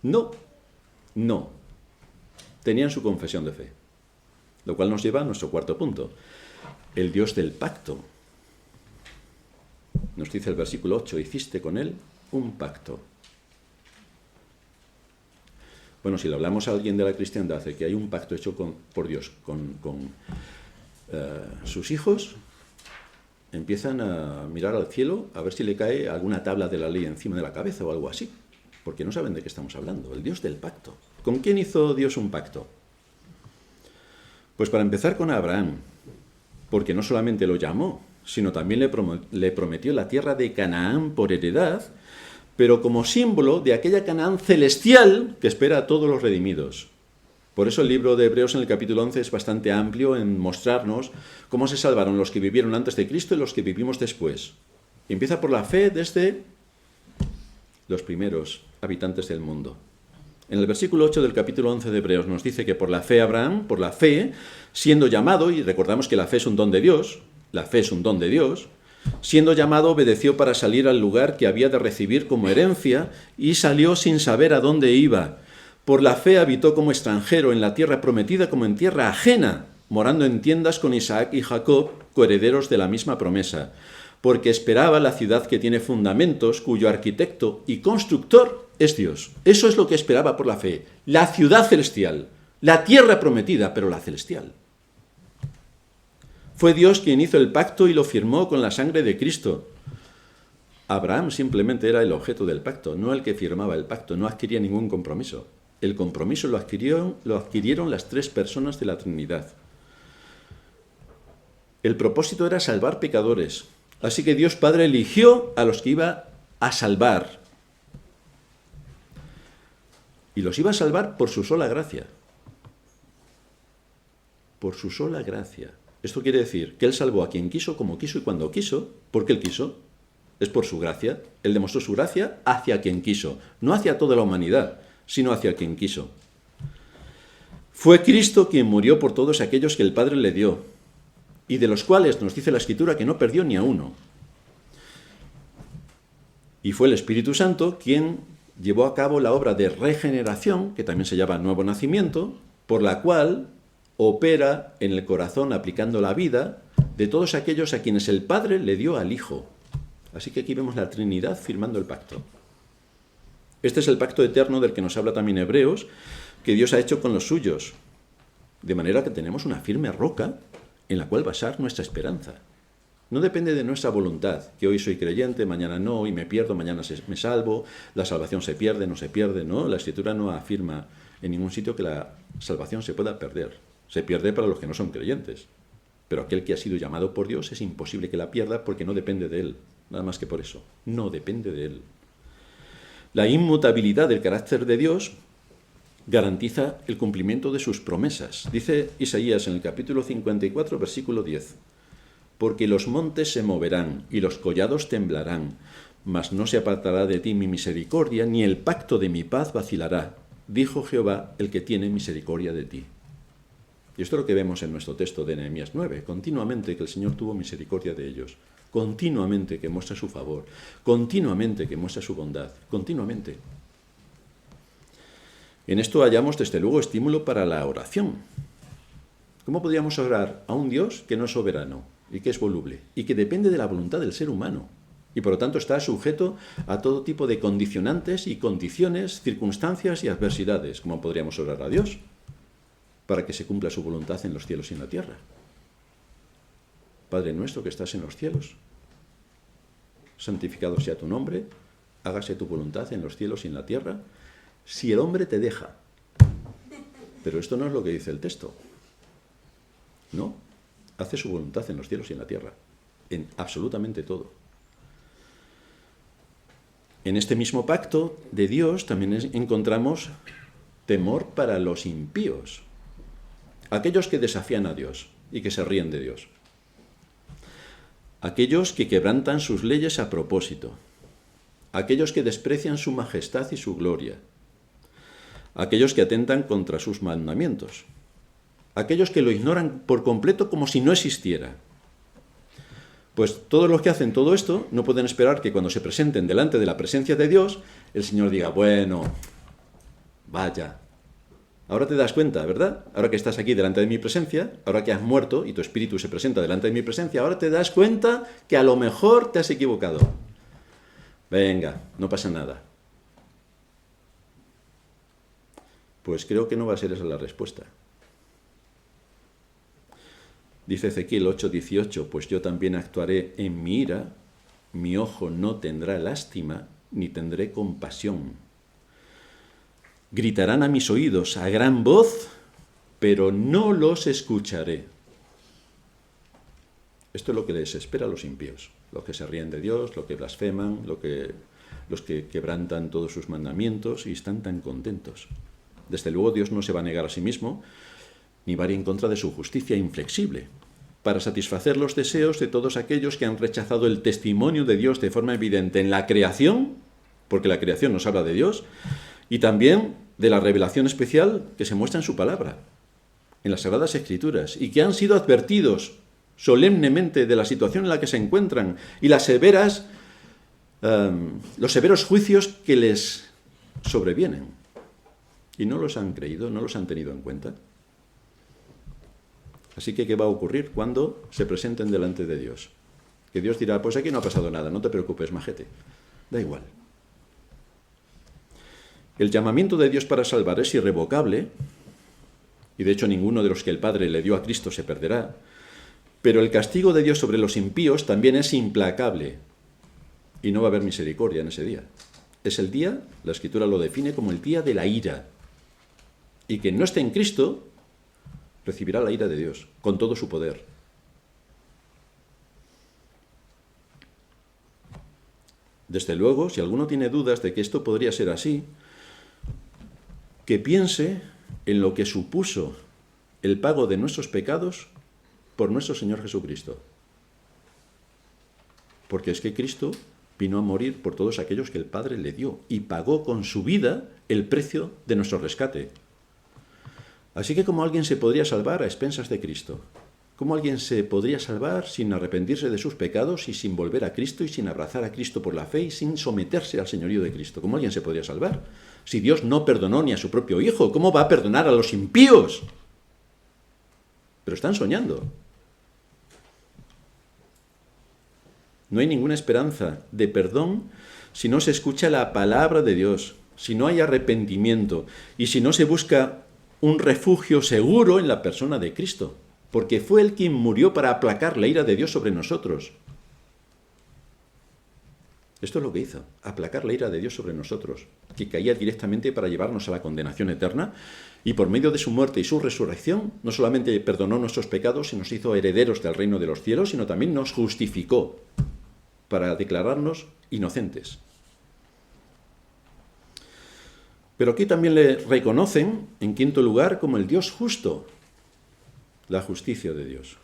Speaker 1: No. Tenían su confesión de fe. Lo cual nos lleva a nuestro cuarto punto. El Dios del pacto. Nos dice el versículo 8, hiciste con él un pacto. Bueno, si le hablamos a alguien de la cristiandad de que hay un pacto hecho por Dios con sus hijos, empiezan a mirar al cielo a ver si le cae alguna tabla de la ley encima de la cabeza o algo así, porque no saben de qué estamos hablando. El Dios del pacto. ¿Con quién hizo Dios un pacto? Pues para empezar con Abraham, porque no solamente lo llamó, sino también le prometió la tierra de Canaán por heredad, pero como símbolo de aquella Canaán celestial que espera a todos los redimidos. Por eso el libro de Hebreos en el capítulo 11 es bastante amplio en mostrarnos cómo se salvaron los que vivieron antes de Cristo y los que vivimos después. Y empieza por la fe desde los primeros habitantes del mundo. En el versículo 8 del capítulo 11 de Hebreos nos dice que por la fe Abraham, por la fe, siendo llamado, y recordamos que la fe es un don de Dios, siendo llamado obedeció para salir al lugar que había de recibir como herencia y salió sin saber a dónde iba. Por la fe habitó como extranjero en la tierra prometida como en tierra ajena, morando en tiendas con Isaac y Jacob, coherederos de la misma promesa, porque esperaba la ciudad que tiene fundamentos, cuyo arquitecto y constructor es Dios. Eso es lo que esperaba por la fe, la ciudad celestial, la tierra prometida, pero la celestial. Fue Dios quien hizo el pacto y lo firmó con la sangre de Cristo. Abraham simplemente era el objeto del pacto, no el que firmaba el pacto, no adquiría ningún compromiso. El compromiso lo adquirieron las tres personas de la Trinidad. El propósito era salvar pecadores. Así que Dios Padre eligió a los que iba a salvar. Y los iba a salvar por su sola gracia. Por su sola gracia. Esto quiere decir que Él salvó a quien quiso, como quiso y cuando quiso, porque Él quiso. Es por su gracia. Él demostró su gracia hacia quien quiso, no hacia toda la humanidad, sino hacia quien quiso. Fue Cristo quien murió por todos aquellos que el Padre le dio, y de los cuales nos dice la Escritura que no perdió ni a uno. Y fue el Espíritu Santo quien llevó a cabo la obra de regeneración, que también se llama nuevo nacimiento, por la cual opera en el corazón aplicando la vida de todos aquellos a quienes el Padre le dio al Hijo. Así que aquí vemos la Trinidad firmando el pacto. Este es el pacto eterno del que nos habla también Hebreos, que Dios ha hecho con los suyos, de manera que tenemos una firme roca en la cual basar nuestra esperanza. No depende de nuestra voluntad, que hoy soy creyente, mañana no, y me pierdo, mañana me salvo, la salvación se pierde, no se pierde, no. La Escritura no afirma en ningún sitio que la salvación se pueda perder. Se pierde para los que no son creyentes. Pero aquel que ha sido llamado por Dios es imposible que la pierda porque no depende de él. Nada más que por eso. No depende de él. La inmutabilidad del carácter de Dios garantiza el cumplimiento de sus promesas. Dice Isaías en el capítulo 54, versículo 10. Porque los montes se moverán y los collados temblarán, mas no se apartará de ti mi misericordia, ni el pacto de mi paz vacilará, dijo Jehová, el que tiene misericordia de ti. Y esto es lo que vemos en nuestro texto de Nehemías 9, continuamente que el Señor tuvo misericordia de ellos, continuamente que muestra su favor, continuamente que muestra su bondad, continuamente. En esto hallamos, desde luego, estímulo para la oración. ¿Cómo podríamos orar a un Dios que no es soberano y que es voluble y que depende de la voluntad del ser humano y por lo tanto está sujeto a todo tipo de condicionantes y condiciones, circunstancias y adversidades? ¿Cómo podríamos orar a Dios para que se cumpla su voluntad en los cielos y en la tierra? Padre nuestro que estás en los cielos, santificado sea tu nombre, hágase tu voluntad en los cielos y en la tierra, si el hombre te deja. Pero esto no es lo que dice el texto. No, hace su voluntad en los cielos y en la tierra, en absolutamente todo. En este mismo pacto de Dios también encontramos temor para los impíos, aquellos que desafían a Dios y que se ríen de Dios, aquellos que quebrantan sus leyes a propósito, aquellos que desprecian su majestad y su gloria, aquellos que atentan contra sus mandamientos, aquellos que lo ignoran por completo como si no existiera. Pues todos los que hacen todo esto no pueden esperar que cuando se presenten delante de la presencia de Dios, el Señor diga, bueno, vaya, ahora te das cuenta, ¿verdad? Ahora que estás aquí delante de mi presencia, ahora que has muerto y tu espíritu se presenta delante de mi presencia, ahora te das cuenta que a lo mejor te has equivocado. Venga, no pasa nada. Pues creo que no va a ser esa la respuesta. Dice Ezequiel 8:18, pues yo también actuaré en mi ira, mi ojo no tendrá lástima, ni tendré compasión. Gritarán a mis oídos a gran voz, pero no los escucharé. Esto es lo que les espera a los impíos, los que se ríen de Dios, los que blasfeman, los que quebrantan todos sus mandamientos y están tan contentos. Desde luego Dios no se va a negar a sí mismo, ni va a ir en contra de su justicia inflexible, para satisfacer los deseos de todos aquellos que han rechazado el testimonio de Dios de forma evidente en la creación, porque la creación nos habla de Dios, y también de la revelación especial que se muestra en su palabra, en las Sagradas Escrituras, y que han sido advertidos solemnemente de la situación en la que se encuentran y los severos juicios que les sobrevienen. Y no los han creído, no los han tenido en cuenta. Así que, ¿qué va a ocurrir cuando se presenten delante de Dios? Que Dios dirá, pues aquí no ha pasado nada, no te preocupes, majete. Da igual. El llamamiento de Dios para salvar es irrevocable, y de hecho ninguno de los que el Padre le dio a Cristo se perderá, pero el castigo de Dios sobre los impíos también es implacable, y no va a haber misericordia en ese día. Es el día, la Escritura lo define como el día de la ira, y quien no esté en Cristo recibirá la ira de Dios, con todo su poder. Desde luego, si alguno tiene dudas de que esto podría ser así, que piense en lo que supuso el pago de nuestros pecados por nuestro Señor Jesucristo. Porque es que Cristo vino a morir por todos aquellos que el Padre le dio y pagó con su vida el precio de nuestro rescate. Así que ¿cómo alguien se podría salvar a expensas de Cristo? ¿Cómo alguien se podría salvar sin arrepentirse de sus pecados y sin volver a Cristo y sin abrazar a Cristo por la fe y sin someterse al señorío de Cristo? ¿Cómo alguien se podría salvar? Si Dios no perdonó ni a su propio Hijo, ¿cómo va a perdonar a los impíos? Pero están soñando. No hay ninguna esperanza de perdón si no se escucha la palabra de Dios, si no hay arrepentimiento y si no se busca un refugio seguro en la persona de Cristo, porque fue Él quien murió para aplacar la ira de Dios sobre nosotros. Esto es lo que hizo, aplacar la ira de Dios sobre nosotros, que caía directamente para llevarnos a la condenación eterna, y por medio de su muerte y su resurrección, no solamente perdonó nuestros pecados y nos hizo herederos del reino de los cielos, sino también nos justificó para declararnos inocentes. Pero aquí también le reconocen, en quinto lugar, como el Dios justo, la justicia de Dios.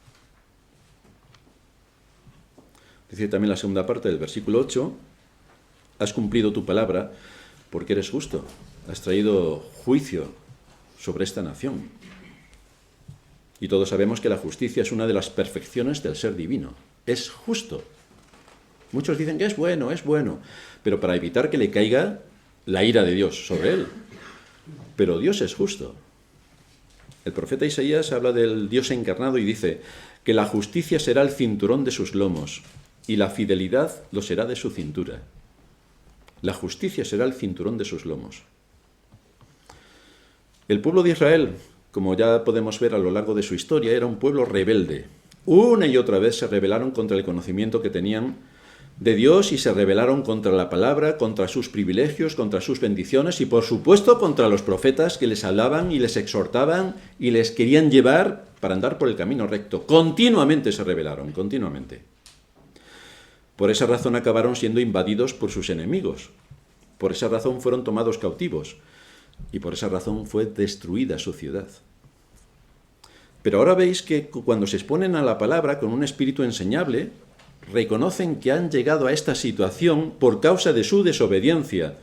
Speaker 1: Dice también la segunda parte del versículo 8, has cumplido tu palabra porque eres justo, has traído juicio sobre esta nación. Y todos sabemos que la justicia es una de las perfecciones del ser divino, es justo. Muchos dicen que es bueno, pero para evitar que le caiga la ira de Dios sobre él. Pero Dios es justo. El profeta Isaías habla del Dios encarnado y dice que la justicia será el cinturón de sus lomos y la fidelidad lo será de su cintura. La justicia será el cinturón de sus lomos. El pueblo de Israel, como ya podemos ver a lo largo de su historia, era un pueblo rebelde. Una y otra vez se rebelaron contra el conocimiento que tenían de Dios y se rebelaron contra la palabra, contra sus privilegios, contra sus bendiciones y, por supuesto, contra los profetas que les hablaban y les exhortaban y les querían llevar para andar por el camino recto. Continuamente se rebelaron, continuamente. Por esa razón acabaron siendo invadidos por sus enemigos. Por esa razón fueron tomados cautivos. Y por esa razón fue destruida su ciudad. Pero ahora veis que cuando se exponen a la palabra con un espíritu enseñable, reconocen que han llegado a esta situación por causa de su desobediencia.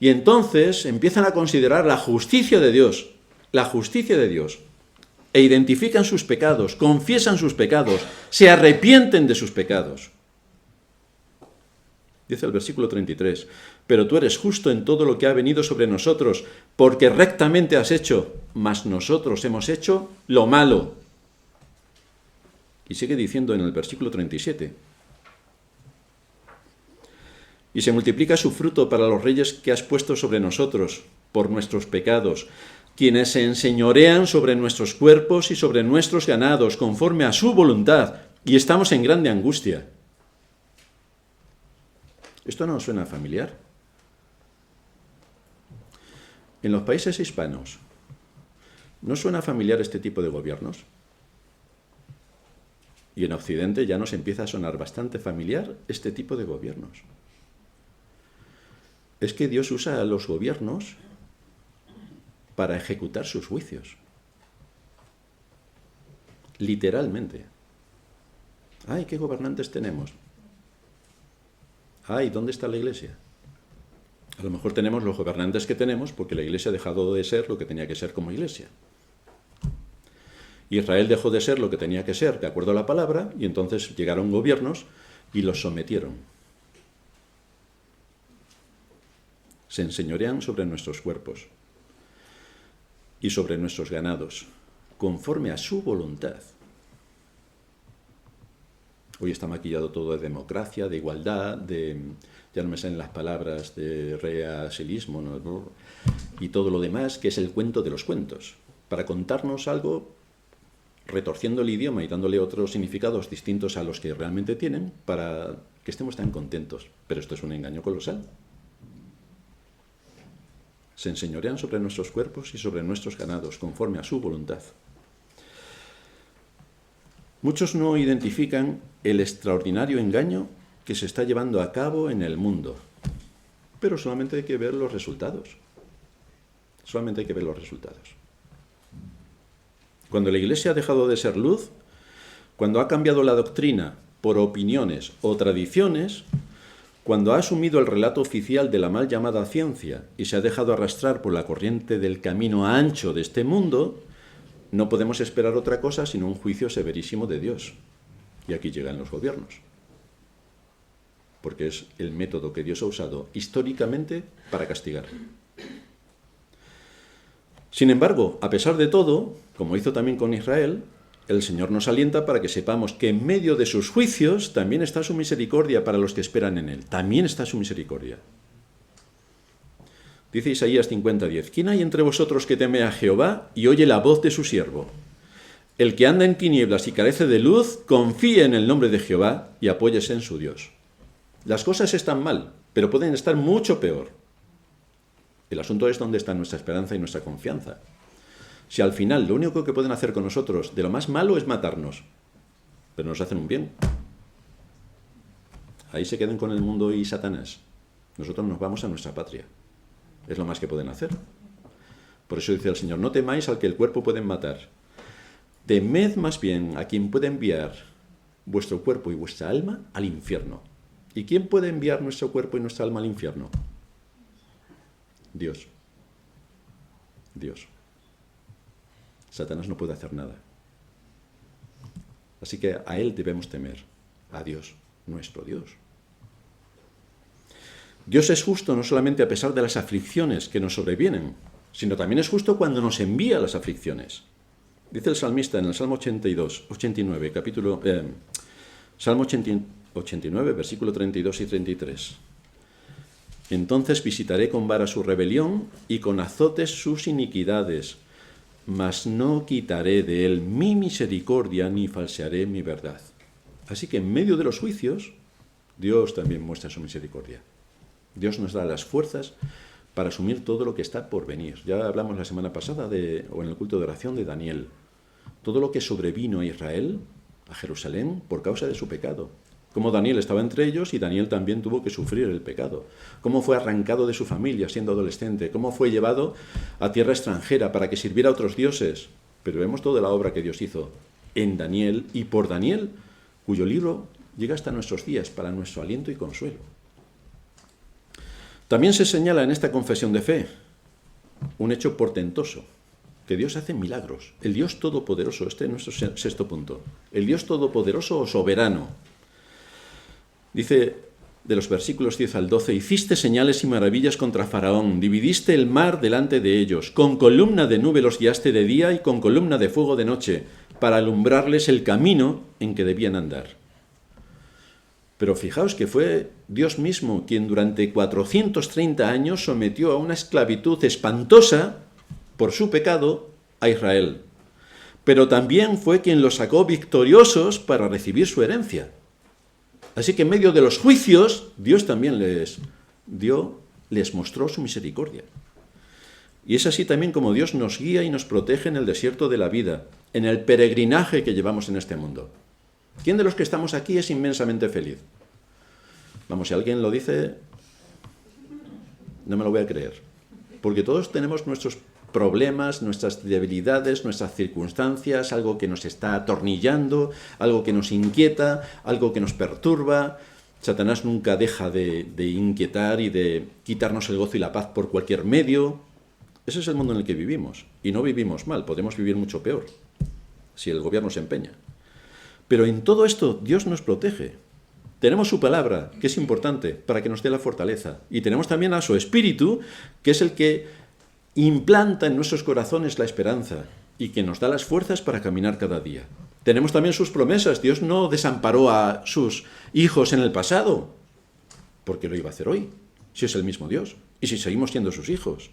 Speaker 1: Y entonces empiezan a considerar la justicia de Dios, e identifican sus pecados, confiesan sus pecados, se arrepienten de sus pecados. Dice el versículo 33, pero tú eres justo en todo lo que ha venido sobre nosotros, porque rectamente has hecho, mas nosotros hemos hecho lo malo. Y sigue diciendo en el versículo 37, y se multiplica su fruto para los reyes que has puesto sobre nosotros, por nuestros pecados, quienes se enseñorean sobre nuestros cuerpos y sobre nuestros ganados, conforme a su voluntad, y estamos en grande angustia. ¿Esto no suena familiar? En los países hispanos, ¿no suena familiar este tipo de gobiernos? Y en Occidente ya nos empieza a sonar bastante familiar este tipo de gobiernos. Es que Dios usa a los gobiernos para ejecutar sus juicios. Literalmente. ¡Ay, qué gobernantes tenemos! ¡Ay, ¿dónde está la Iglesia? A lo mejor tenemos los gobernantes que tenemos porque la Iglesia ha dejado de ser lo que tenía que ser como Iglesia. Israel dejó de ser lo que tenía que ser, de acuerdo a la palabra, y entonces llegaron gobiernos y los sometieron. Se enseñorean sobre nuestros cuerpos y sobre nuestros ganados, conforme a su voluntad. Hoy está maquillado todo de democracia, de igualdad, ya no me salen las palabras, de reasilismo, ¿no? Y todo lo demás, que es el cuento de los cuentos, para contarnos algo, retorciendo el idioma y dándole otros significados distintos a los que realmente tienen, para que estemos tan contentos. Pero esto es un engaño colosal. Se enseñorean sobre nuestros cuerpos y sobre nuestros ganados, conforme a su voluntad. Muchos no identifican el extraordinario engaño que se está llevando a cabo en el mundo, pero solamente hay que ver los resultados. Solamente hay que ver los resultados. Cuando la Iglesia ha dejado de ser luz, cuando ha cambiado la doctrina por opiniones o tradiciones, cuando ha asumido el relato oficial de la mal llamada ciencia y se ha dejado arrastrar por la corriente del camino ancho de este mundo, no podemos esperar otra cosa sino un juicio severísimo de Dios. Y aquí llegan los gobiernos. Porque es el método que Dios ha usado históricamente para castigar. Sin embargo, a pesar de todo, como hizo también con Israel, el Señor nos alienta para que sepamos que en medio de sus juicios también está su misericordia para los que esperan en Él. También está su misericordia. Dice Isaías 50:10, ¿quién hay entre vosotros que teme a Jehová y oye la voz de su siervo? El que anda en tinieblas y carece de luz, confíe en el nombre de Jehová y apóyese en su Dios. Las cosas están mal, pero pueden estar mucho peor. El asunto es dónde está nuestra esperanza y nuestra confianza. Si al final lo único que pueden hacer con nosotros de lo más malo es matarnos, pero nos hacen un bien, ahí se queden con el mundo y Satanás. Nosotros nos vamos a nuestra patria. Es lo más que pueden hacer. Por eso dice el Señor, no temáis al que el cuerpo pueden matar. Temed más bien a quien puede enviar vuestro cuerpo y vuestra alma al infierno. ¿Y quién puede enviar nuestro cuerpo y nuestra alma al infierno? Dios. Dios. Satanás no puede hacer nada. Así que a Él debemos temer, a Dios, nuestro Dios. Dios es justo no solamente a pesar de las aflicciones que nos sobrevienen, sino también es justo cuando nos envía las aflicciones. Dice el salmista en el Salmo 89, Salmo 89, versículo 32 y 33. Entonces visitaré con vara su rebelión y con azotes sus iniquidades, mas no quitaré de él mi misericordia ni falsearé mi verdad. Así que en medio de los juicios, Dios también muestra su misericordia. Dios nos da las fuerzas para asumir todo lo que está por venir. Ya hablamos la semana pasada, o en el culto de oración, de Daniel. Todo lo que sobrevino a Israel, a Jerusalén, por causa de su pecado. Cómo Daniel estaba entre ellos y Daniel también tuvo que sufrir el pecado. Cómo fue arrancado de su familia siendo adolescente. Cómo fue llevado a tierra extranjera para que sirviera a otros dioses. Pero vemos toda la obra que Dios hizo en Daniel y por Daniel, cuyo libro llega hasta nuestros días para nuestro aliento y consuelo. También se señala en esta confesión de fe un hecho portentoso, que Dios hace milagros. El Dios Todopoderoso, este es nuestro sexto punto. El Dios Todopoderoso o soberano. Dice de los versículos 10 al 12, hiciste señales y maravillas contra Faraón, dividiste el mar delante de ellos, con columna de nube los guiaste de día y con columna de fuego de noche, para alumbrarles el camino en que debían andar. Pero fijaos que fue Dios mismo quien durante 430 años sometió a una esclavitud espantosa por su pecado a Israel. Pero también fue quien los sacó victoriosos para recibir su herencia. Así que en medio de los juicios, Dios también les mostró su misericordia. Y es así también como Dios nos guía y nos protege en el desierto de la vida, en el peregrinaje que llevamos en este mundo. ¿Quién de los que estamos aquí es inmensamente feliz? Vamos, si alguien lo dice, no me lo voy a creer. Porque todos tenemos nuestros problemas, nuestras debilidades, nuestras circunstancias, algo que nos está atornillando, algo que nos inquieta, algo que nos perturba. Satanás nunca deja de inquietar y de quitarnos el gozo y la paz por cualquier medio. Ese es el mundo en el que vivimos. Y no vivimos mal, podemos vivir mucho peor, si el gobierno se empeña. Pero en todo esto Dios nos protege. Tenemos su palabra, que es importante para que nos dé la fortaleza. Y tenemos también a su Espíritu, que es el que implanta en nuestros corazones la esperanza y que nos da las fuerzas para caminar cada día. Tenemos también sus promesas. Dios no desamparó a sus hijos en el pasado, porque lo iba a hacer hoy, si es el mismo Dios, y si seguimos siendo sus hijos.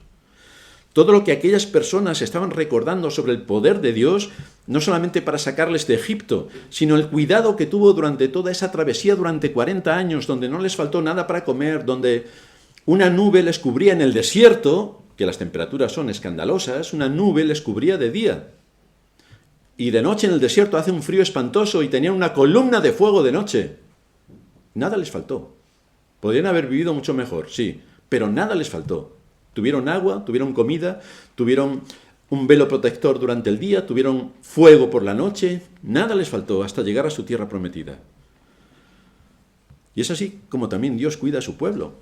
Speaker 1: Todo lo que aquellas personas estaban recordando sobre el poder de Dios, no solamente para sacarles de Egipto, sino el cuidado que tuvo durante toda esa travesía durante 40 años, donde no les faltó nada para comer, donde una nube les cubría en el desierto, que las temperaturas son escandalosas, una nube les cubría de día. Y de noche en el desierto hace un frío espantoso y tenían una columna de fuego de noche. Nada les faltó. Podrían haber vivido mucho mejor, sí, pero nada les faltó. Tuvieron agua, tuvieron comida, tuvieron un velo protector durante el día, tuvieron fuego por la noche, nada les faltó hasta llegar a su tierra prometida. Y es así como también Dios cuida a su pueblo.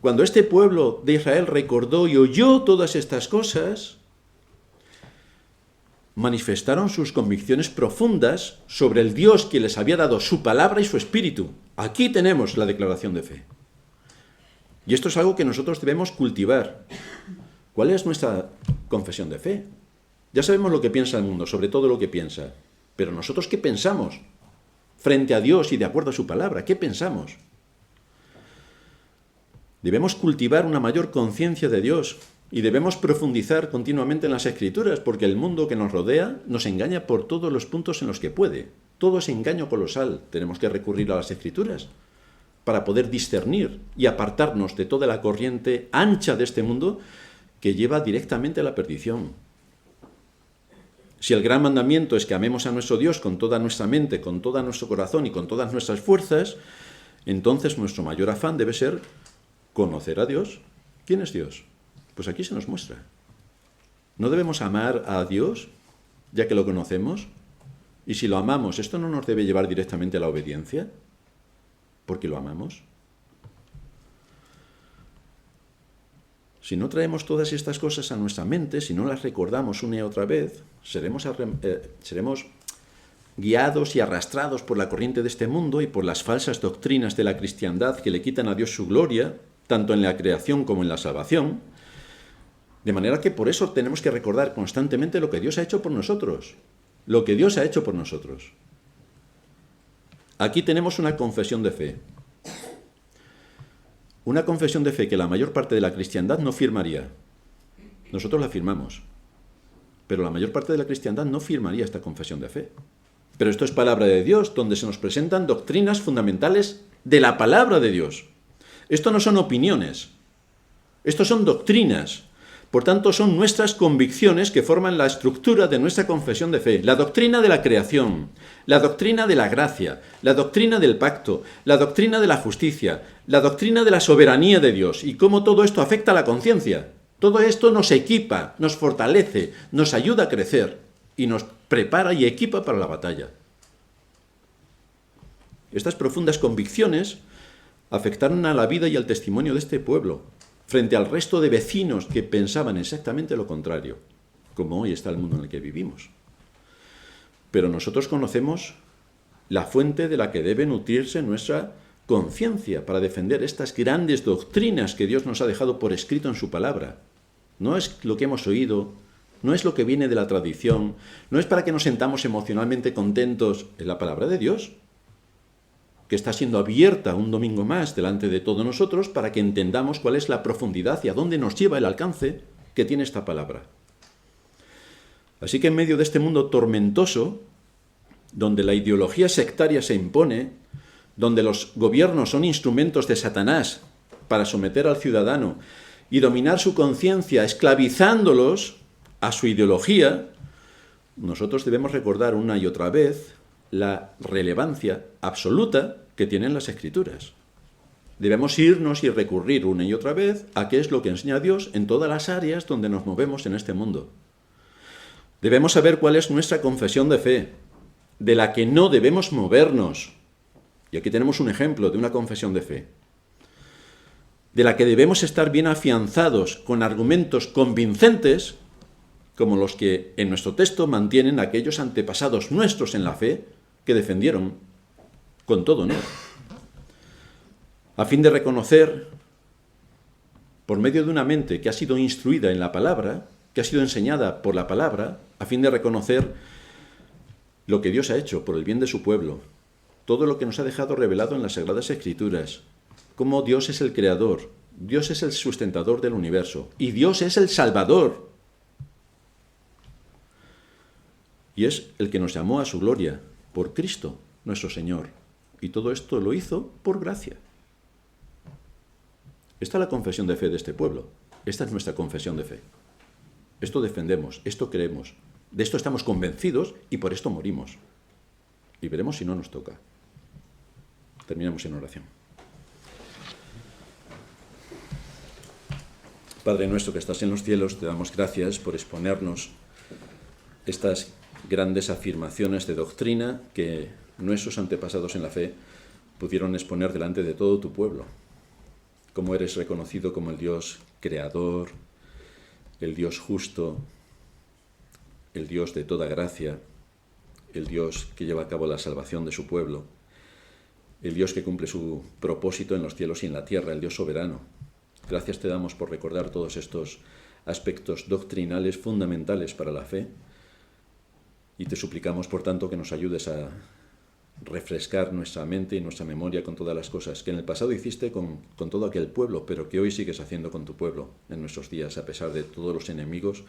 Speaker 1: Cuando este pueblo de Israel recordó y oyó todas estas cosas, manifestaron sus convicciones profundas sobre el Dios que les había dado su palabra y su espíritu. Aquí tenemos la declaración de fe. Y esto es algo que nosotros debemos cultivar. ¿Cuál es nuestra confesión de fe? Ya sabemos lo que piensa el mundo, sobre todo lo que piensa. Pero nosotros, ¿qué pensamos? Frente a Dios y de acuerdo a su palabra, ¿qué pensamos? Debemos cultivar una mayor conciencia de Dios y debemos profundizar continuamente en las Escrituras, porque el mundo que nos rodea nos engaña por todos los puntos en los que puede. Todo es engaño colosal. Tenemos que recurrir a las Escrituras para poder discernir y apartarnos de toda la corriente ancha de este mundo que lleva directamente a la perdición. Si el gran mandamiento es que amemos a nuestro Dios con toda nuestra mente, con todo nuestro corazón y con todas nuestras fuerzas, entonces nuestro mayor afán debe ser conocer a Dios. ¿Quién es Dios? Pues aquí se nos muestra. ¿No debemos amar a Dios ya que lo conocemos? Y si lo amamos, ¿esto no nos debe llevar directamente a la obediencia? Porque lo amamos. Si no traemos todas estas cosas a nuestra mente, si no las recordamos una y otra vez, seremos guiados y arrastrados por la corriente de este mundo y por las falsas doctrinas de la cristiandad que le quitan a Dios su gloria, tanto en la creación como en la salvación. De manera que por eso tenemos que recordar constantemente lo que Dios ha hecho por nosotros. Lo que Dios ha hecho por nosotros. Aquí tenemos una confesión de fe. Una confesión de fe que la mayor parte de la cristiandad no firmaría. Nosotros la firmamos. Pero la mayor parte de la cristiandad no firmaría esta confesión de fe. Pero esto es palabra de Dios, donde se nos presentan doctrinas fundamentales de la palabra de Dios. Esto no son opiniones. Esto son doctrinas. Por tanto, son nuestras convicciones que forman la estructura de nuestra confesión de fe. La doctrina de la creación, la doctrina de la gracia, la doctrina del pacto, la doctrina de la justicia, la doctrina de la soberanía de Dios y cómo todo esto afecta a la conciencia. Todo esto nos equipa, nos fortalece, nos ayuda a crecer y nos prepara y equipa para la batalla. Estas profundas convicciones afectaron a la vida y al testimonio de este pueblo, frente al resto de vecinos que pensaban exactamente lo contrario, como hoy está el mundo en el que vivimos. Pero nosotros conocemos la fuente de la que debe nutrirse nuestra conciencia para defender estas grandes doctrinas que Dios nos ha dejado por escrito en su palabra. No es lo que hemos oído, no es lo que viene de la tradición, no es para que nos sentamos emocionalmente contentos en la palabra de Dios, que está siendo abierta un domingo más delante de todos nosotros para que entendamos cuál es la profundidad y a dónde nos lleva el alcance que tiene esta palabra. Así que en medio de este mundo tormentoso, donde la ideología sectaria se impone, donde los gobiernos son instrumentos de Satanás para someter al ciudadano y dominar su conciencia, esclavizándolos a su ideología, nosotros debemos recordar una y otra vez la relevancia absoluta que tienen las Escrituras. Debemos irnos y recurrir una y otra vez a qué es lo que enseña Dios en todas las áreas donde nos movemos en este mundo. Debemos saber cuál es nuestra confesión de fe, de la que no debemos movernos. Y aquí tenemos un ejemplo de una confesión de fe. De la que debemos estar bien afianzados con argumentos convincentes, como los que en nuestro texto mantienen aquellos antepasados nuestros en la fe que defendieron con todo honor, a fin de reconocer, por medio de una mente que ha sido instruida en la palabra, que ha sido enseñada por la palabra, a fin de reconocer lo que Dios ha hecho por el bien de su pueblo, todo lo que nos ha dejado revelado en las Sagradas Escrituras, cómo Dios es el creador, Dios es el sustentador del universo y Dios es el Salvador. Y es el que nos llamó a su gloria por Cristo, nuestro Señor. Y todo esto lo hizo por gracia. Esta es la confesión de fe de este pueblo. Esta es nuestra confesión de fe. Esto defendemos, esto creemos, de esto estamos convencidos y por esto morimos. Y veremos si no nos toca. Terminamos en oración. Padre nuestro que estás en los cielos, te damos gracias por exponernos estas grandes afirmaciones de doctrina que nuestros antepasados en la fe pudieron exponer delante de todo tu pueblo. Cómo eres reconocido como el Dios creador, el Dios justo, el Dios de toda gracia, el Dios que lleva a cabo la salvación de su pueblo, el Dios que cumple su propósito en los cielos y en la tierra, el Dios soberano. Gracias te damos por recordar todos estos aspectos doctrinales fundamentales para la fe y te suplicamos, por tanto, que nos ayudes a refrescar nuestra mente y nuestra memoria con todas las cosas que en el pasado hiciste con todo aquel pueblo, pero que hoy sigues haciendo con tu pueblo en nuestros días, a pesar de todos los enemigos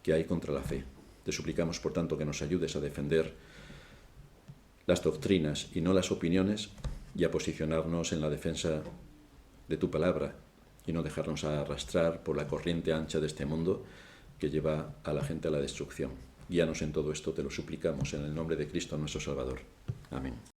Speaker 1: que hay contra la fe. Te suplicamos, por tanto, que nos ayudes a defender las doctrinas y no las opiniones y a posicionarnos en la defensa de tu palabra y no dejarnos arrastrar por la corriente ancha de este mundo que lleva a la gente a la destrucción. Guíanos en todo esto, te lo suplicamos en el nombre de Cristo nuestro Salvador. Amén.